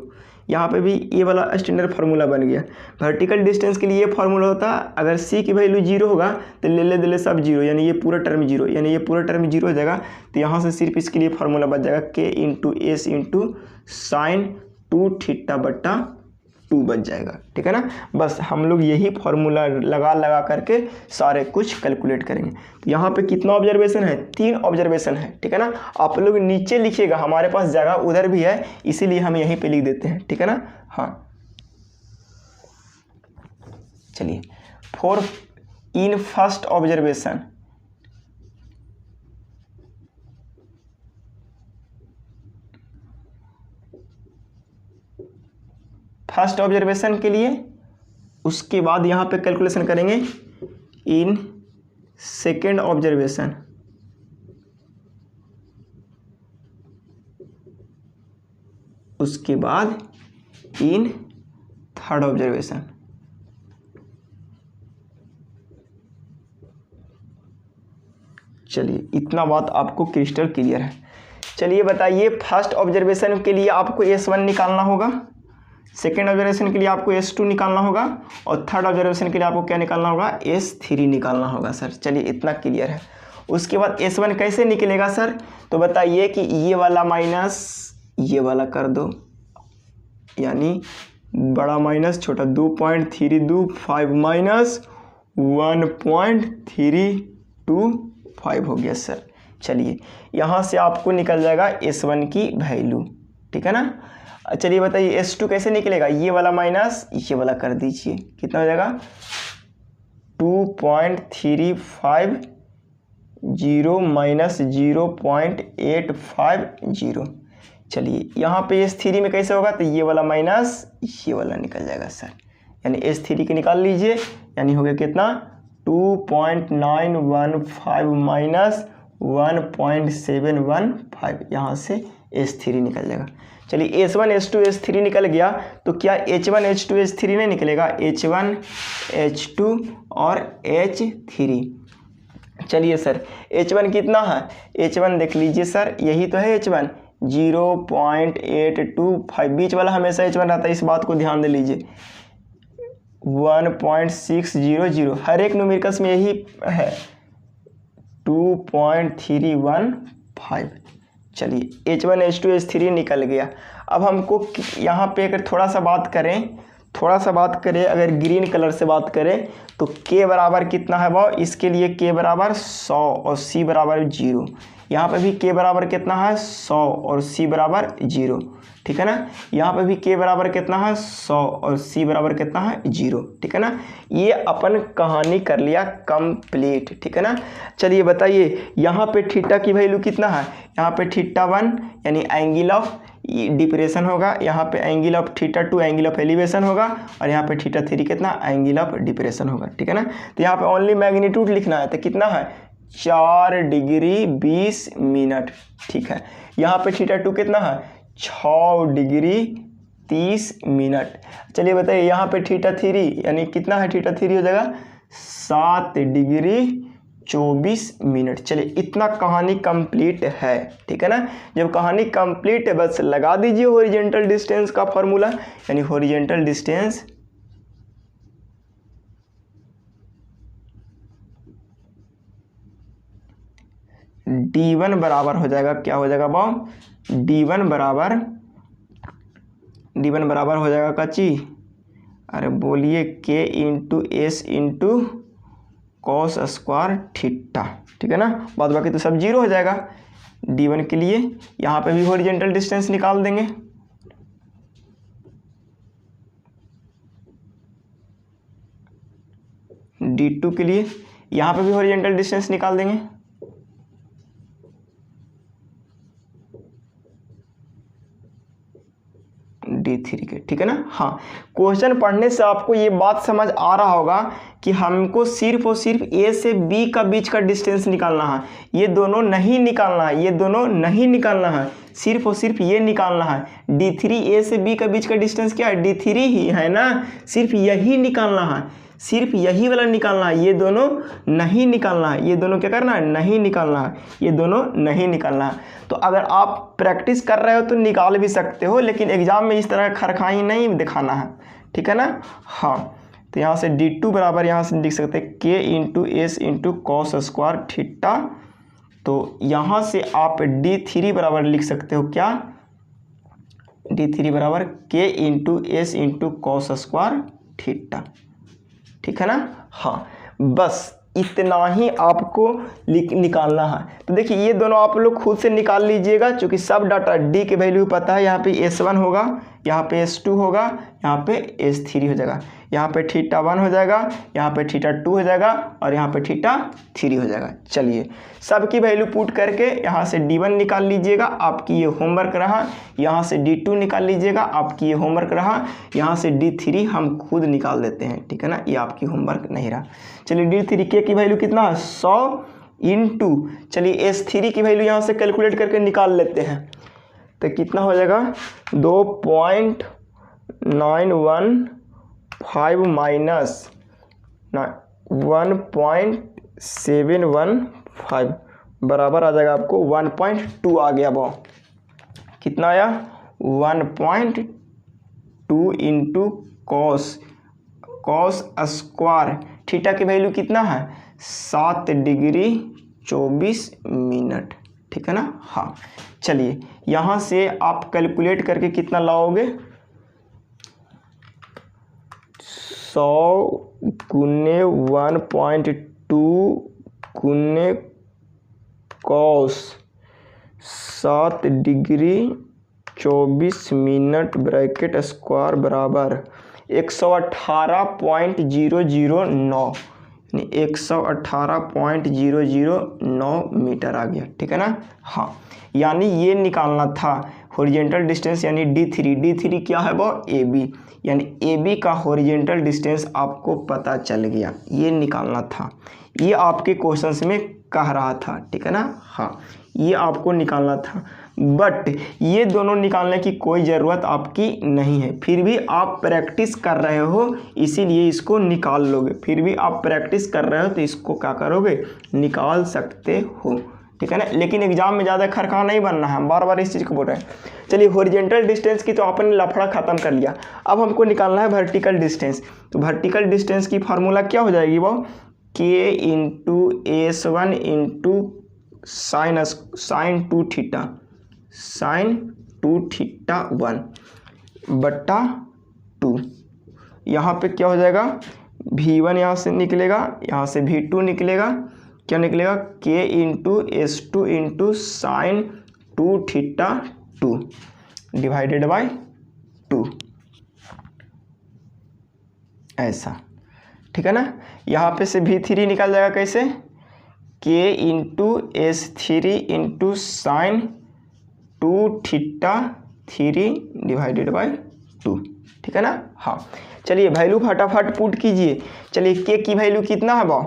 यहाँ पे भी ये वाला स्टैंडर्ड फार्मूला बन गया। वर्टिकल डिस्टेंस के लिए ये फार्मूला होता, अगर C की वैल्यू 0 होगा तो ले ले सब 0, यानी ये पूरा टर्म 0, यानी ये पूरा टर्म 0 हो जाएगा। तो यहाँ से सिर्फ इसके लिए फार्मूला बच जाएगा K × S × sin 2θ/2 बच जाएगा। ठीक है ना, बस हम लोग यही फार्मूला लगा करके सारे कुछ कैलकुलेट करेंगे। तो यहाँ पे कितना ऑब्जर्वेशन है, 3 ऑब्जर्वेशन है। ठीक है ना, आप लोग नीचे लिखिएगा, हमारे पास जगह उधर भी है इसीलिए हम यहीं पे लिख देते हैं। ठीक है ना, हाँ, चलिए for in first observation, first observation के लिए, उसके बाद यहाँ पे कैलकुलेशन करेंगे इन सेकेंड ऑब्जर्वेशन, उसके बाद इन थर्ड ऑब्जर्वेशन। चलिए इतना बात आपको क्रिस्टल क्लियर है। चलिए बताइए, फर्स्ट ऑब्जर्वेशन के लिए आपको S1 निकालना होगा, सेकेंड ऑब्जर्वेशन के लिए आपको S2 निकालना होगा, और थर्ड ऑब्जर्वेशन के लिए आपको क्या निकालना होगा, S3 निकालना होगा सर। चलिए इतना क्लियर है। उसके बाद S1 कैसे निकलेगा सर, तो बताइए कि ये वाला माइनस ये वाला कर दो, यानी बड़ा माइनस छोटा, 2.325 माइनस 1.325 हो गया सर। चलिए यहाँ से आपको निकल जाएगा S1 की वैल्यू। ठीक है ना, चलिए बताइए S2 कैसे निकलेगा, ये वाला माइनस ये वाला कर दीजिए, कितना हो जाएगा 2.350 माइनस 0.850, चलिए यहाँ पे S3 में कैसे होगा, तो ये वाला माइनस ये वाला निकल जाएगा सर, यानी S3 के निकाल लीजिए, यानी हो गया कितना 2.915 माइनस 1.715, यहाँ से S3 निकल जाएगा। चलिए H1 H2 H3 निकल गया, तो क्या H1 H2 H3 नहीं निकलेगा, H1 H2 और H3। चलिए सर H1 कितना है, H1 देख लीजिए सर, यही तो है H1 0.825, बीच वाला हमेशा H1 रहता है, इस बात को ध्यान दे लीजिए। 1.600, हर एक न्यूमेरिकल्स में यही है 2.315। चलिए H1 H2 H3 निकल गया। अब हमको यहाँ पे अगर थोड़ा सा बात करें अगर ग्रीन कलर से बात करें तो K बराबर कितना है भाव, इसके लिए K बराबर 100 और C बराबर 0। यहाँ पे भी K बराबर कितना है 100 और C बराबर 0, ठीक है ना। यहाँ पे भी K बराबर कितना है 100 और C बराबर कितना है 0, ठीक है ना। ये अपन कहानी कर लिया कंप्लीट, ठीक है ना। चलिए बताइए यहाँ पे थीटा की वैल्यू कितना है, यहाँ पे θ1 यानी एंगल ऑफ डिप्रेशन होगा, यहाँ पे angle of θ2 angle of elevation होगा, और यहाँ पे θ3 कितना एंगल ऑफ डिप्रेशन होगा, ठीक है ना। तो यहाँ पे ओनली मैग्नीट्यूड लिखना है, तो कितना है 4 डिग्री 20 मिनट, ठीक है। यहाँ पे θ2 कितना है 6 डिग्री 30 मिनट। चलिए बताइए यहाँ पे θ3 यानी कितना है, θ3 हो जाएगा 7 डिग्री 24 मिनट। चलिए इतना कहानी कंप्लीट है, ठीक है ना। जब कहानी कंप्लीट है बस लगा दीजिए हॉरिजॉन्टल डिस्टेंस का फॉर्मूला, यानी हॉरिजॉन्टल डिस्टेंस D1 बराबर हो जाएगा, क्या हो जाएगा बाव, D1 बराबर हो जाएगा कच्ची, अरे बोलिए K into S into cos square theta, ठीक है ना। बाद बाकी तो सब 0 हो जाएगा D1 के लिए। यहाँ पे भी हॉरिजॉन्टल डिस्टेंस निकाल देंगे, D2 के लिए यहाँ पे भी हॉरिजॉन्टल डिस्टेंस निकाल देंगे, D3 के, ठीक है ना। हाँ, क्वेश्चन पढ़ने से आपको ये बात समझ आ रहा होगा कि हमको सिर्फ और सिर्फ A से B का बीच का डिस्टेंस निकालना है, ये दोनों नहीं निकालना है, सिर्फ और सिर्फ ये निकालना है। D3 A से B का बीच का डिस्टेंस क्या है, D3 ही है ना, सिर्फ यही निकालना है, सिर्फ यही वाला निकालना है, ये दोनों नहीं निकालना है, ये दोनों क्या करना है, नहीं निकालना है, ये दोनों नहीं निकालना है। तो अगर आप प्रैक्टिस कर रहे हो तो निकाल भी सकते हो, लेकिन एग्जाम में इस तरह खरखाई नहीं दिखाना है, ठीक है ना। हाँ, तो यहाँ से D2 बराबर यहाँ से लिख सकते हैं K into S into cos square theta. तो यहाँ से आप D3 बराबर लिख सकते हो क्या, D3 बराबर K into S into cos square theta, ठीक है ना। हाँ, बस इतना ही आपको निकालना है। तो देखिए ये दोनों आप लोग खुद से निकाल लीजिएगा, क्योंकि सब डाटा D के वैल्यू पता है। यहाँ पे S1 होगा, यहाँ पे S2 होगा, यहाँ पे S3 हो जाएगा, यहाँ पे θ1 हो जाएगा, यहाँ पे θ2 हो जाएगा, और यहाँ पे θ3 हो जाएगा। चलिए सबकी वैल्यू पुट करके यहाँ से D1 निकाल लीजिएगा, आपकी ये होमवर्क रहा। यहाँ से D2 निकाल लीजिएगा, आपकी ये होमवर्क रहा। यहाँ से D3 हम खुद निकाल देते हैं, ठीक है ना, ये आपकी होमवर्क नहीं रहा। चलिए D3 K की वैल्यू कितना है 100 इंटू, चलिए S3 की वैल्यू यहाँ से कैलकुलेट करके निकाल लेते हैं, तो कितना हो जाएगा 2.915 माइनस 1.715 बराबर आ जाएगा आपको 1.2 आ गया। वो कितना आया 1.2 इंटू कॉस स्क्वायर थीटा की वैल्यू कितना है 7 डिग्री 24 मिनट, ठीक है ना। हाँ, चलिए यहाँ से आप कैलकुलेट करके कितना लाओगे 100 गुने 1.2 गुने cos 7 degree 24 minute bracket square बराबर 118.009, 118.009 मीटर आ गया, ठीक है ना। हाँ, यानी ये निकालना था हॉरिजॉन्टल डिस्टेंस यानी D3 क्या है वो AB, यानी AB का हॉरिजॉन्टल डिस्टेंस आपको पता चल गया, ये निकालना था, ये आपके क्वेश्चंस में कह रहा था, ठीक है ना। हाँ, ये आपको निकालना था, बट ये दोनों निकालने की कोई ज़रूरत आपकी नहीं है, फिर भी आप प्रैक्टिस कर रहे हो इसीलिए इसको निकाल लोगे, फिर भी आप प्रैक्टिस कर रहे हो तो इसको क्या करोगे, निकाल सकते हो, ठीक है ना। लेकिन एग्जाम में ज़्यादा खरखा नहीं बनना है, हम बार बार इस चीज़ को बोल रहे हैं। चलिए, हॉरिजॉन्टल डिस्टेंस की तो आपने लफड़ा ख़त्म कर लिया, अब हमको निकालना है वर्टिकल डिस्टेंस। तो वर्टिकल डिस्टेंस की फार्मूला क्या हो जाएगी वो, K × S1 × sin 2θ 1/2। यहाँ पे क्या हो जाएगा, V1 यहाँ से निकलेगा, यहाँ से V2 निकलेगा, क्या निकलेगा, K × S2 × sin 2θ 2 / 2, ऐसा, ठीक है ना। यहाँ पे से V3 निकल जाएगा कैसे, K × S3 × sin 2θ 3 / 2, ठीक है ना। हाँ, चलिए वैल्यू फटाफट पुट कीजिए। चलिए, K की वैल्यू कितना है बा,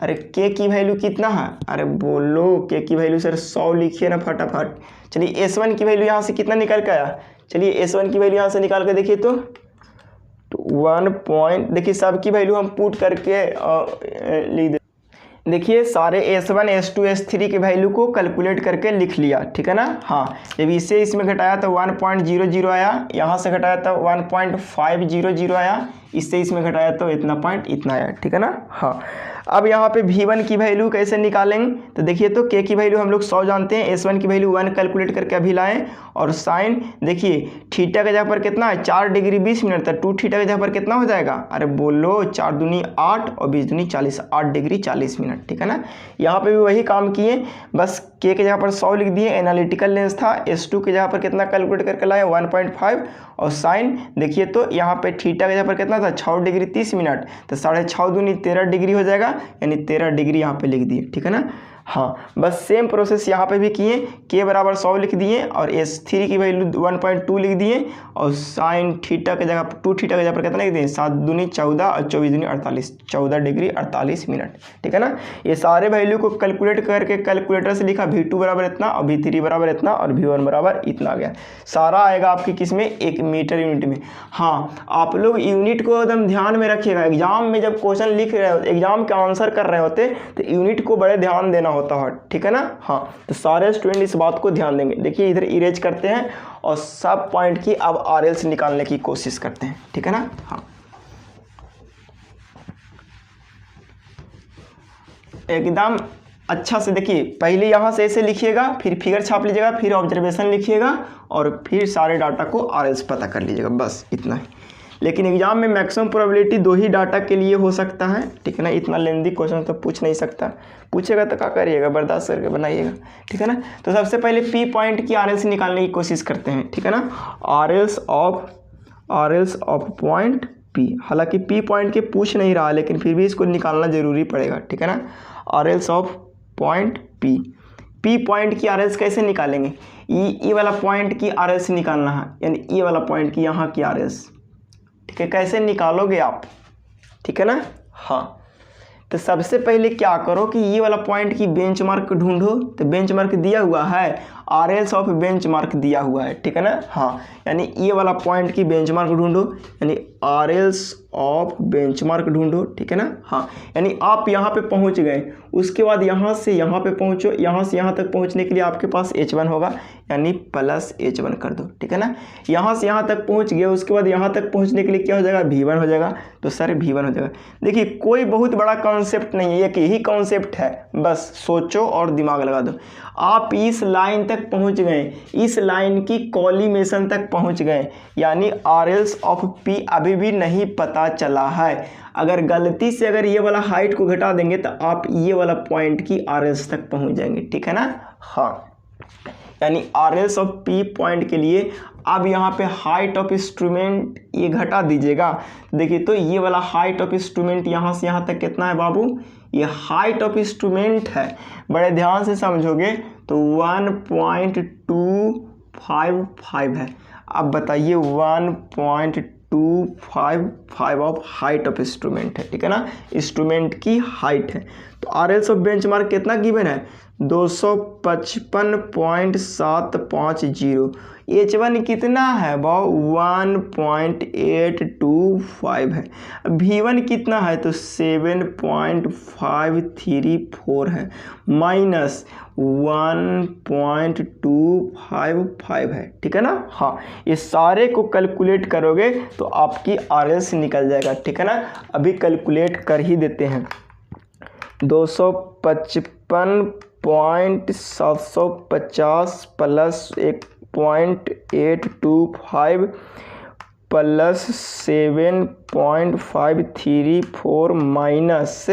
अरे K की वैल्यू कितना है, अरे बोलो, K की वैल्यू सर 100 लिखिए ना फटाफट। चलिए, S1 की वैल्यू यहाँ से कितना निकल के आया, चलिए S1 की वैल्यू यहाँ से निकाल के देखिए तो 1 पॉइंट, देखिए सबकी वैल्यू हम पुट करके लिख दे, देखिए सारे S1 S2 S3 के वैल्यू को कैलकुलेट करके लिख लिया, ठीक है ना। हाँ, जब इसे इसमें घटाया तो 1.00 आया, यहाँ से घटाया तो 1.500 आया, इससे इसमें घटाया तो इतना आया, ठीक है ना। हाँ, अब यहाँ पे V1 की वैल्यू कैसे निकालेंगे, तो देखिए तो K की वैल्यू हम लोग 100 जानते हैं, S1 की वैल्यू 1 कैलकुलेट करके अभी लाएं, और साइन देखिए थीटा के जगह पर कितना है 4 डिग्री 20 मिनट, तक 2 थीटा के जगह पर कितना हो जाएगा, अरे बोलो 4 दूनी 8 और 20 दूनी 40, 8 डिग्री 40 मिनट, ठीक है ना। यहाँ पे भी वही काम किए, बस K के जगह पर 100 लिख दिए, एनालिटिकल लेंस था, S2 के जगह पर कितना कैलकुलेट करके लाए 1.5, और साइन देखिए तो यहाँ पे थीटा के जगह पर कितना था 6 डिग्री 30 मिनट, तो 6.5 दूनी 13 डिग्री हो जाएगा, यानी 13 डिग्री यहाँ पे लिख दिए, ठीक है ना। हाँ, बस सेम प्रोसेस यहाँ पे भी किए, K बराबर 100 लिख दिए और S3 की वैल्यू 1.2 लिख दिए, और साइन थीटा के जगह 2 थीटा के जगह पर कितना लिख दिए 7 दूनी 14 और 24 दूनी 48, 14 डिग्री 48 मिनट, ठीक है ना। ये सारे वैल्यू को कैलकुलेट करके कैलकुलेटर से लिखा, V2 बराबर इतना और V3 बराबर इतना और V1 बराबर इतना आ गया, सारा आएगा आपकी किस में, 1 मीटर यूनिट में। हाँ, आप लोग यूनिट को एकदम ध्यान में रखिएगा, एग्जाम में जब क्वेश्चन लिख रहे हो, एग्जाम का आंसर कर रहे होते तो यूनिट को बड़े ध्यान देना होता है, ठीक है ना। हाँ, तो सारे स्टूडेंट इस बात को ध्यान देंगे। देखिए इधर इरेज करते हैं और सब पॉइंट की अब RLs निकालने की कोशिश करते हैं, ठीक है ना। हाँ, एकदम अच्छा से देखिए, पहले यहाँ से ऐसे लिखिएगा, फिर फिगर छाप लीजिएगा, फिर ऑब्जर्वेशन लिखिएगा और फिर सारे डाटा को RLs पता कर लीजिएगा, बस इतना ही। लेकिन एग्जाम में मैक्सिमम प्रोबेबिलिटी 2 ही डाटा के लिए हो सकता है, ठीक है ना। इतना लेंदी क्वेश्चन तो पूछ नहीं सकता, पूछेगा तो क्या करिएगा, बर्दाश्त करके बनाइएगा, ठीक है ना। तो सबसे पहले P पॉइंट की RLs निकालने की कोशिश करते हैं, ठीक है ना। RLs ऑफ पॉइंट P, हालांकि P पॉइंट के पूछ नहीं रहा, लेकिन फिर भी इसको निकालना जरूरी पड़ेगा, ठीक है ना। RLs of point P point की RLs कैसे निकालेंगे, ई वाला पॉइंट की RLs निकालना है, यानी ई वाला पॉइंट की यहाँ की RLs, ठीक है। कैसे निकालोगे आप, ठीक है ना। हाँ, तो सबसे पहले क्या करो कि ये वाला पॉइंट की बेंचमार्क ढूंढो, तो बेंचमार्क दिया हुआ है, RLs ऑफ बेंचमार्क दिया हुआ है, ठीक है ना। हाँ, यानी ये वाला पॉइंट की बेंचमार्क ढूंढो, यानी RLs ऑफ बेंचमार्क ढूंढो, ठीक है ना। हाँ, यानी आप यहाँ पे पहुँच गए, उसके बाद यहाँ से यहाँ पे पहुँचो, यहाँ से यहाँ तक पहुँचने के लिए आपके पास H1 होगा, यानी प्लस H1 कर दो, ठीक है ना। यहाँ से यहाँ तक पहुँच गए, उसके बाद यहाँ तक पहुँचने के लिए क्या हो जाएगा, V1 हो जाएगा, तो सर V1 हो जाएगा। देखिए कोई बहुत बड़ा कॉन्सेप्ट नहीं है, एक ही कॉन्सेप्ट है, बस सोचो और दिमाग लगा दो। आप इस लाइन तक पहुँच गए, इस लाइन की कॉलिमेशन तक पहुँच गए, यानी RLs ऑफ P अभी भी नहीं पता चला है। अगर गलती से अगर ये वाला हाइट को घटा देंगे तो आप ये वाला पॉइंट की RLs तक पहुंच जाएंगे, ठीक है ना। हाँ, यानी RLs ऑफ P पॉइंट के लिए अब यहाँ पे हाइट ऑफ इंस्ट्रूमेंट ये घटा दीजिएगा। देखिए तो ये वाला हाइट ऑफ इंस्ट्रूमेंट यहाँ से यहाँ तक कितना है बाबू, ये हाइट ऑफ इंस्ट्रूमेंट है, बड़े ध्यान से समझोगे तो 1.2 1.25 है। अब बताइए 1.255 ऑफ हाइट ऑफ इंस्ट्रूमेंट है, ठीक है ना, इंस्ट्रूमेंट की हाइट है। तो RLS ऑफ बेंचमार्क कितना गिवन है, 255.750। H1 कितना है वो 1.825 है। V1 कितना है तो 7.534 है, माइनस 1.255 है, ठीक है ना। हाँ, ये सारे को कैलकुलेट करोगे तो आपकी RLS निकल जाएगा, ठीक है ना। अभी कैलकुलेट कर ही देते हैं। 255.750 प्लस 1.825 प्लस 7.534 माइनस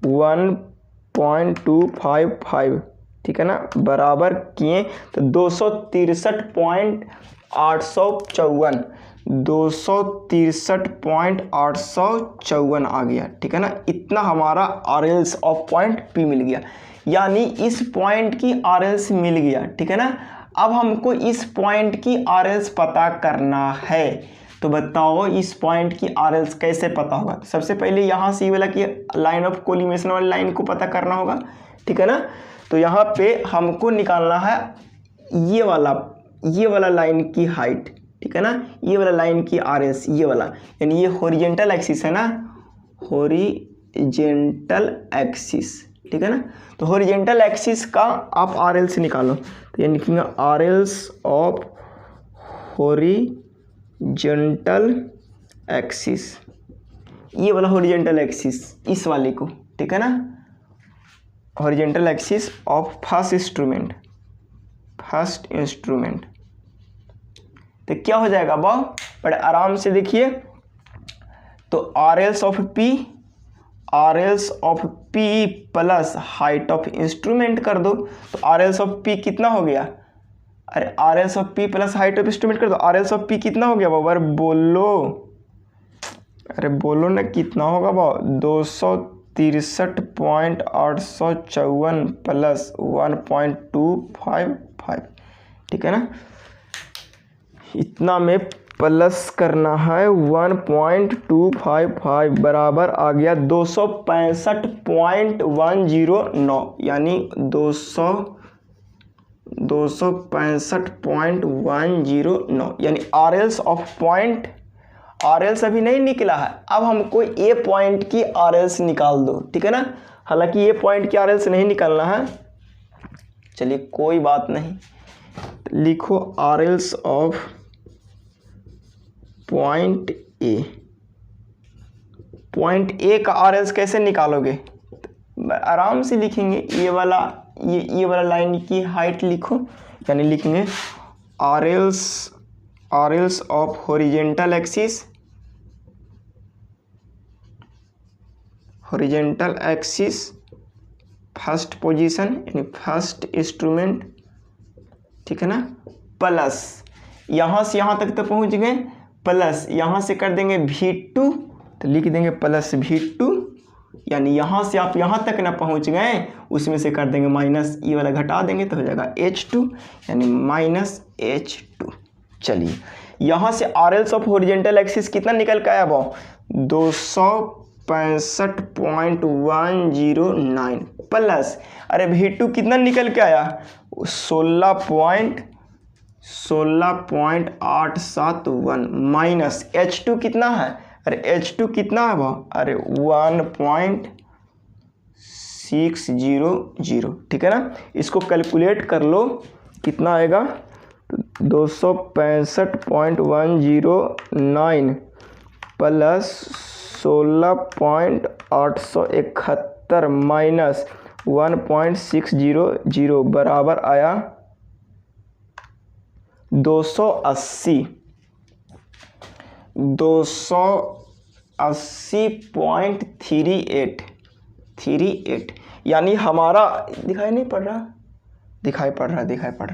1.255, ठीक है ना, बराबर किए तो 263.854 263.854 आ गया, ठीक है ना। इतना हमारा RLS ऑफ पॉइंट P मिल गया, यानी इस पॉइंट की RLS मिल गया, ठीक है ना। अब हमको इस पॉइंट की RLS पता करना है, तो बताओ इस पॉइंट की RLS कैसे पता होगा। सबसे पहले यहाँ से ये वाला कि लाइन ऑफ कोलिमेशन वाली लाइन को पता करना होगा, ठीक है ना। तो यहाँ पे हमको निकालना है ये वाला लाइन की हाइट, ठीक है ना, ये वाला लाइन की RLS, ये वाला, यानी ये हॉरिजेंटल एक्सिस है ना, हॉरिजेंटल एक्सिस, ठीक है ना। तो हॉरिजेंटल एक्सिस का आप RLS निकालो, तो ये लिखेंगे RLS ऑफ हॉरिजेंटल एक्सिस, ये वाला हॉरिजेंटल एक्सिस, इस वाले को, ठीक है ना, horizontal axis of first instrument. तो क्या हो जाएगा बाव, बड़े आराम से देखिए। तो RLS of P plus height of instrument कर दो, तो RLS ऑफ P कितना हो गया, अरे RLS of P plus height of instrument कर दो, RLS ऑफ P कितना हो गया बाबा, अरे बोलो ना कितना होगा बाबा, 263.854 प्लस 1.255, ठीक है ना। इतना में प्लस करना है 1.255 बराबर आ गया 265.109, यानी 265.109, यानी RLS ऑफ पॉइंट, RLS अभी नहीं निकला है। अब हमको ए पॉइंट की RLS निकाल दो, ठीक है ना। हालांकि ये पॉइंट की RLS नहीं निकालना है, चलिए कोई बात नहीं, लिखो RLS ऑफ पॉइंट ए का RLS कैसे निकालोगे, आराम से लिखेंगे, ये वाला लाइन की हाइट लिखो, यानी लिखेंगे RLS of horizontal axis first position, यानी फर्स्ट इंस्ट्रूमेंट, ठीक है ना, प्लस यहाँ से यहाँ तक तो पहुँच गए, प्लस यहाँ से कर देंगे V2, तो लिख देंगे प्लस V2, यानी यहाँ से आप यहाँ तक ना पहुँच गए, उसमें से कर देंगे माइनस, ये वाला घटा देंगे तो हो जाएगा H2, यानी माइनस H2। चलिए यहाँ से RLS ऑफ हॉरिजेंटल एक्सिस कितना निकल के आया वो, 265.109 प्लस, अरे V2 कितना निकल के आया, 16.871 माइनस H2 कितना है, अरे H2 कितना है वो, अरे 1.600, ठीक है ना। इसको कैलकुलेट कर लो कितना आएगा, 265.109 प्लस 16.871 माइनस 1.600 बराबर आया 280.38, यानी हमारा दिखाई नहीं पड़ रहा, दिखाई पड़ रहा,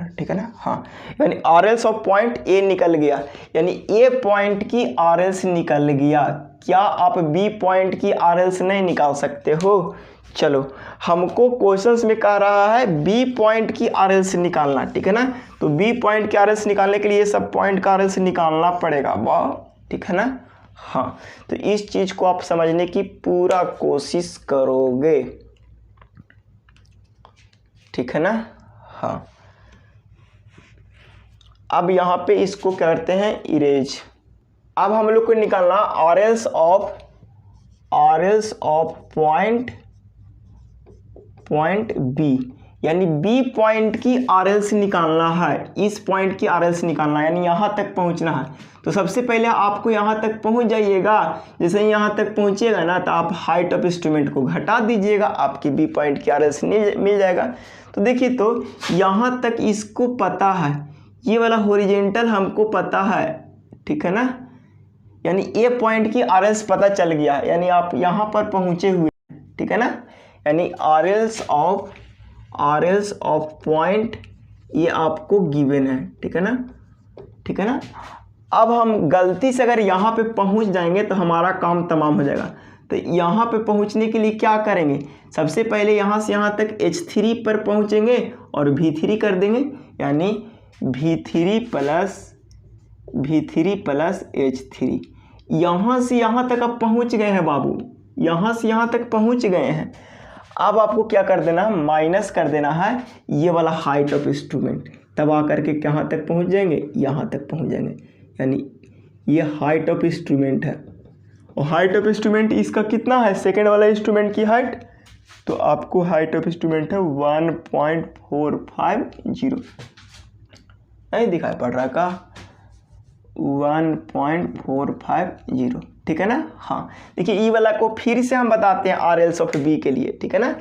ठीक है ना। हाँ, यानी RLS ऑफ पॉइंट ए निकल गया, यानी ए पॉइंट की RLS निकल गया, क्या आप बी पॉइंट की आरएलसी नहीं निकाल सकते हो? चलो, हमको क्वेश्चंस में कह रहा है बी पॉइंट की आरएलसी निकालना, ठीक है ना। तो बी पॉइंट की आरएलसी निकालने के लिए सब पॉइंट का आरएलसी निकालना पड़ेगा, वाह, ठीक है ना। हाँ, तो इस चीज को आप समझने की पूरा कोशिश करोगे, ठीक है ना। हाँ, अब यहाँ पे इसको करते हैं इरेज। अब हम लोग को निकालना आरएल्स ऑफ पॉइंट बी, यानी बी पॉइंट की आरएल्स निकालना है, इस पॉइंट की आरएल्स निकालना है, यानी यहाँ तक पहुँचना है। तो सबसे पहले आपको यहाँ तक पहुँच जाइएगा। जैसे ही यहाँ तक पहुँचिएगा ना, तो आप हाइट ऑफ इंस्ट्रूमेंट को घटा दीजिएगा, आपकी बी पॉइंट की आरएल्स मिल जाएगा। तो देखिए, तो यहाँ तक इसको पता है, ये वाला हॉरिजॉन्टल हमको पता है, ठीक है ना, यानी ए पॉइंट की आरएल्स पता चल गया, यानी आप यहाँ पर पहुँचे हुए, ठीक है ना। यानी आरएल्स ऑफ पॉइंट ये आपको गिवन है, ठीक है ना, ठीक है ना। अब हम गलती से अगर यहाँ पे पहुँच जाएंगे तो हमारा काम तमाम हो जाएगा। तो यहाँ पे पहुँचने के लिए क्या करेंगे, सबसे पहले यहाँ से यहाँ तक H3 पर पहुँचेंगे और V3 कर देंगे, यानी V3 प्लस H3। यहाँ से यहाँ तक आप पहुँच गए हैं बाबू, यहाँ से यहाँ तक पहुँच गए हैं। अब आपको क्या कर देना है, माइनस कर देना है ये वाला हाइट ऑफ इंस्ट्रूमेंट, तब आकर के कहाँ तक पहुँच जाएंगे, यहाँ तक पहुँच जाएंगे। यानी ये हाइट ऑफ इंस्ट्रूमेंट है, और हाइट ऑफ इंस्ट्रूमेंट इसका कितना है, सेकेंड वाला इंस्ट्रूमेंट की हाइट, तो आपको हाइट ऑफ इंस्ट्रूमेंट है 1.450, नहीं दिखाई पड़ रहा का, 1.450, ठीक है ना। हाँ, देखिए ई वाला को फिर से हम बताते हैं आरएल्स ऑफ बी के लिए, ठीक है ना।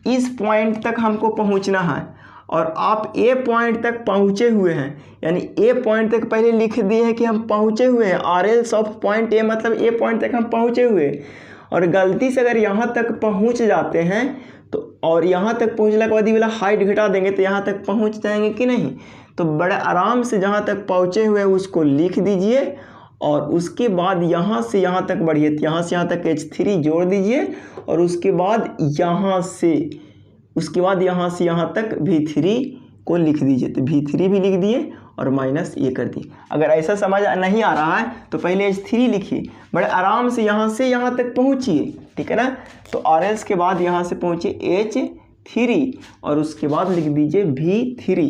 इस पॉइंट तक हमको पहुंचना है और आप ए पॉइंट तक पहुंचे हुए हैं, यानी ए पॉइंट तक पहले लिख दिए हैं कि हम पहुंचे हुए हैं। आरएल्स ऑफ पॉइंट ए मतलब ए पॉइंट तक हम पहुंचे हुए, और गलती से अगर यहाँ तक पहुँच जाते हैं तो, और यहाँ तक पहुँचने के बाद ये वाला हाइट घटा देंगे तो यहाँ तक पहुँच जाएंगे कि नहीं। तो बड़े आराम से जहाँ तक पहुँचे हुए उसको लिख दीजिए, और उसके बाद यहाँ से यहाँ तक बढ़िए, यहाँ से यहाँ तक H3 जोड़ दीजिए, और उसके बाद यहाँ से यहाँ तक V3 को लिख दीजिए। तो V3 भी लिख दिए और माइनस ये कर दिए। अगर ऐसा समझ नहीं आ रहा है तो पहले H3 लिखिए, बड़े आराम से यहाँ तक पहुँचिए, ठीक है ना। तो आरएल्स के बाद यहाँ से पहुँचिए H3, और उसके बाद लिख दीजिए V3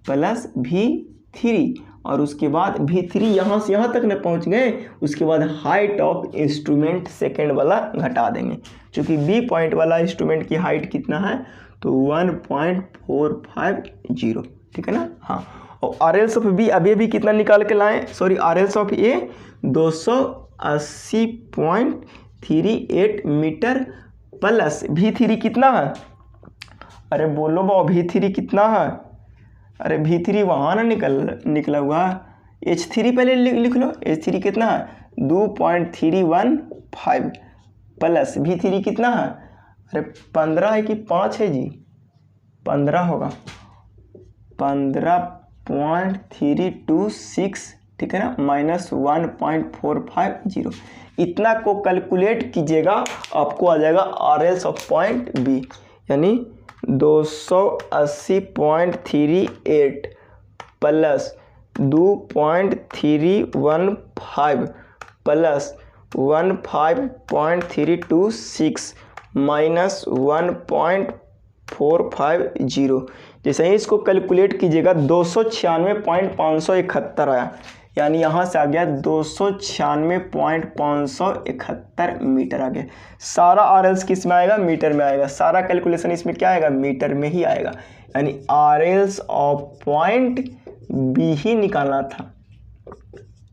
प्लस V3, और उसके बाद V3 यहाँ से यहाँ तक न पहुँच गए, उसके बाद हाइट ऑफ इंस्ट्रूमेंट सेकेंड वाला घटा देंगे, क्योंकि बी पॉइंट वाला इंस्ट्रूमेंट की हाइट कितना है, तो 1.450, ठीक है ना। हाँ, और आरएल्स ऑफ बी अभी कितना निकाल के लाएं, sorry, RLs of A 280.38 meter plus V3 कितना है, अरे बोलो बाबू V3 कितना है, अरे V3 वहाँ ना निकला हुआ, H3 पहले लिख लो, H3 कितना है 2.315 प्लस V3 कितना है, अरे 15 है कि 5 है जी, 15 होगा, 15.326, ठीक है ना, माइनस 1.450, इतना को कैलकुलेट कीजिएगा, आपको आ जाएगा आरएल्स ऑफ पॉइंट बी, यानी 280.38 प्लस 2.315 प्लस 15.326 माइनस 1.450। जैसे ही इसको कैलकुलेट कीजिएगा 296.571 आया, यानी यहाँ से आ गया 296.571 मीटर आ गया। सारा आरएल्स किस में आएगा, मीटर में आएगा, सारा कैलकुलेशन इसमें क्या आएगा, मीटर में ही आएगा, यानी आरएल्स ऑफ पॉइंट बी ही निकालना था,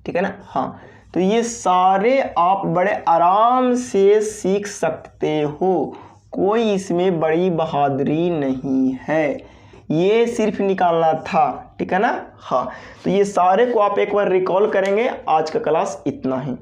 ठीक है ना। हाँ, तो ये सारे आप बड़े आराम से सीख सकते हो, कोई इसमें बड़ी बहादुरी नहीं है, ये सिर्फ निकालना था, ठीक है ना। हाँ, तो ये सारे को आप एक बार रिकॉल करेंगे। आज का क्लास इतना ही।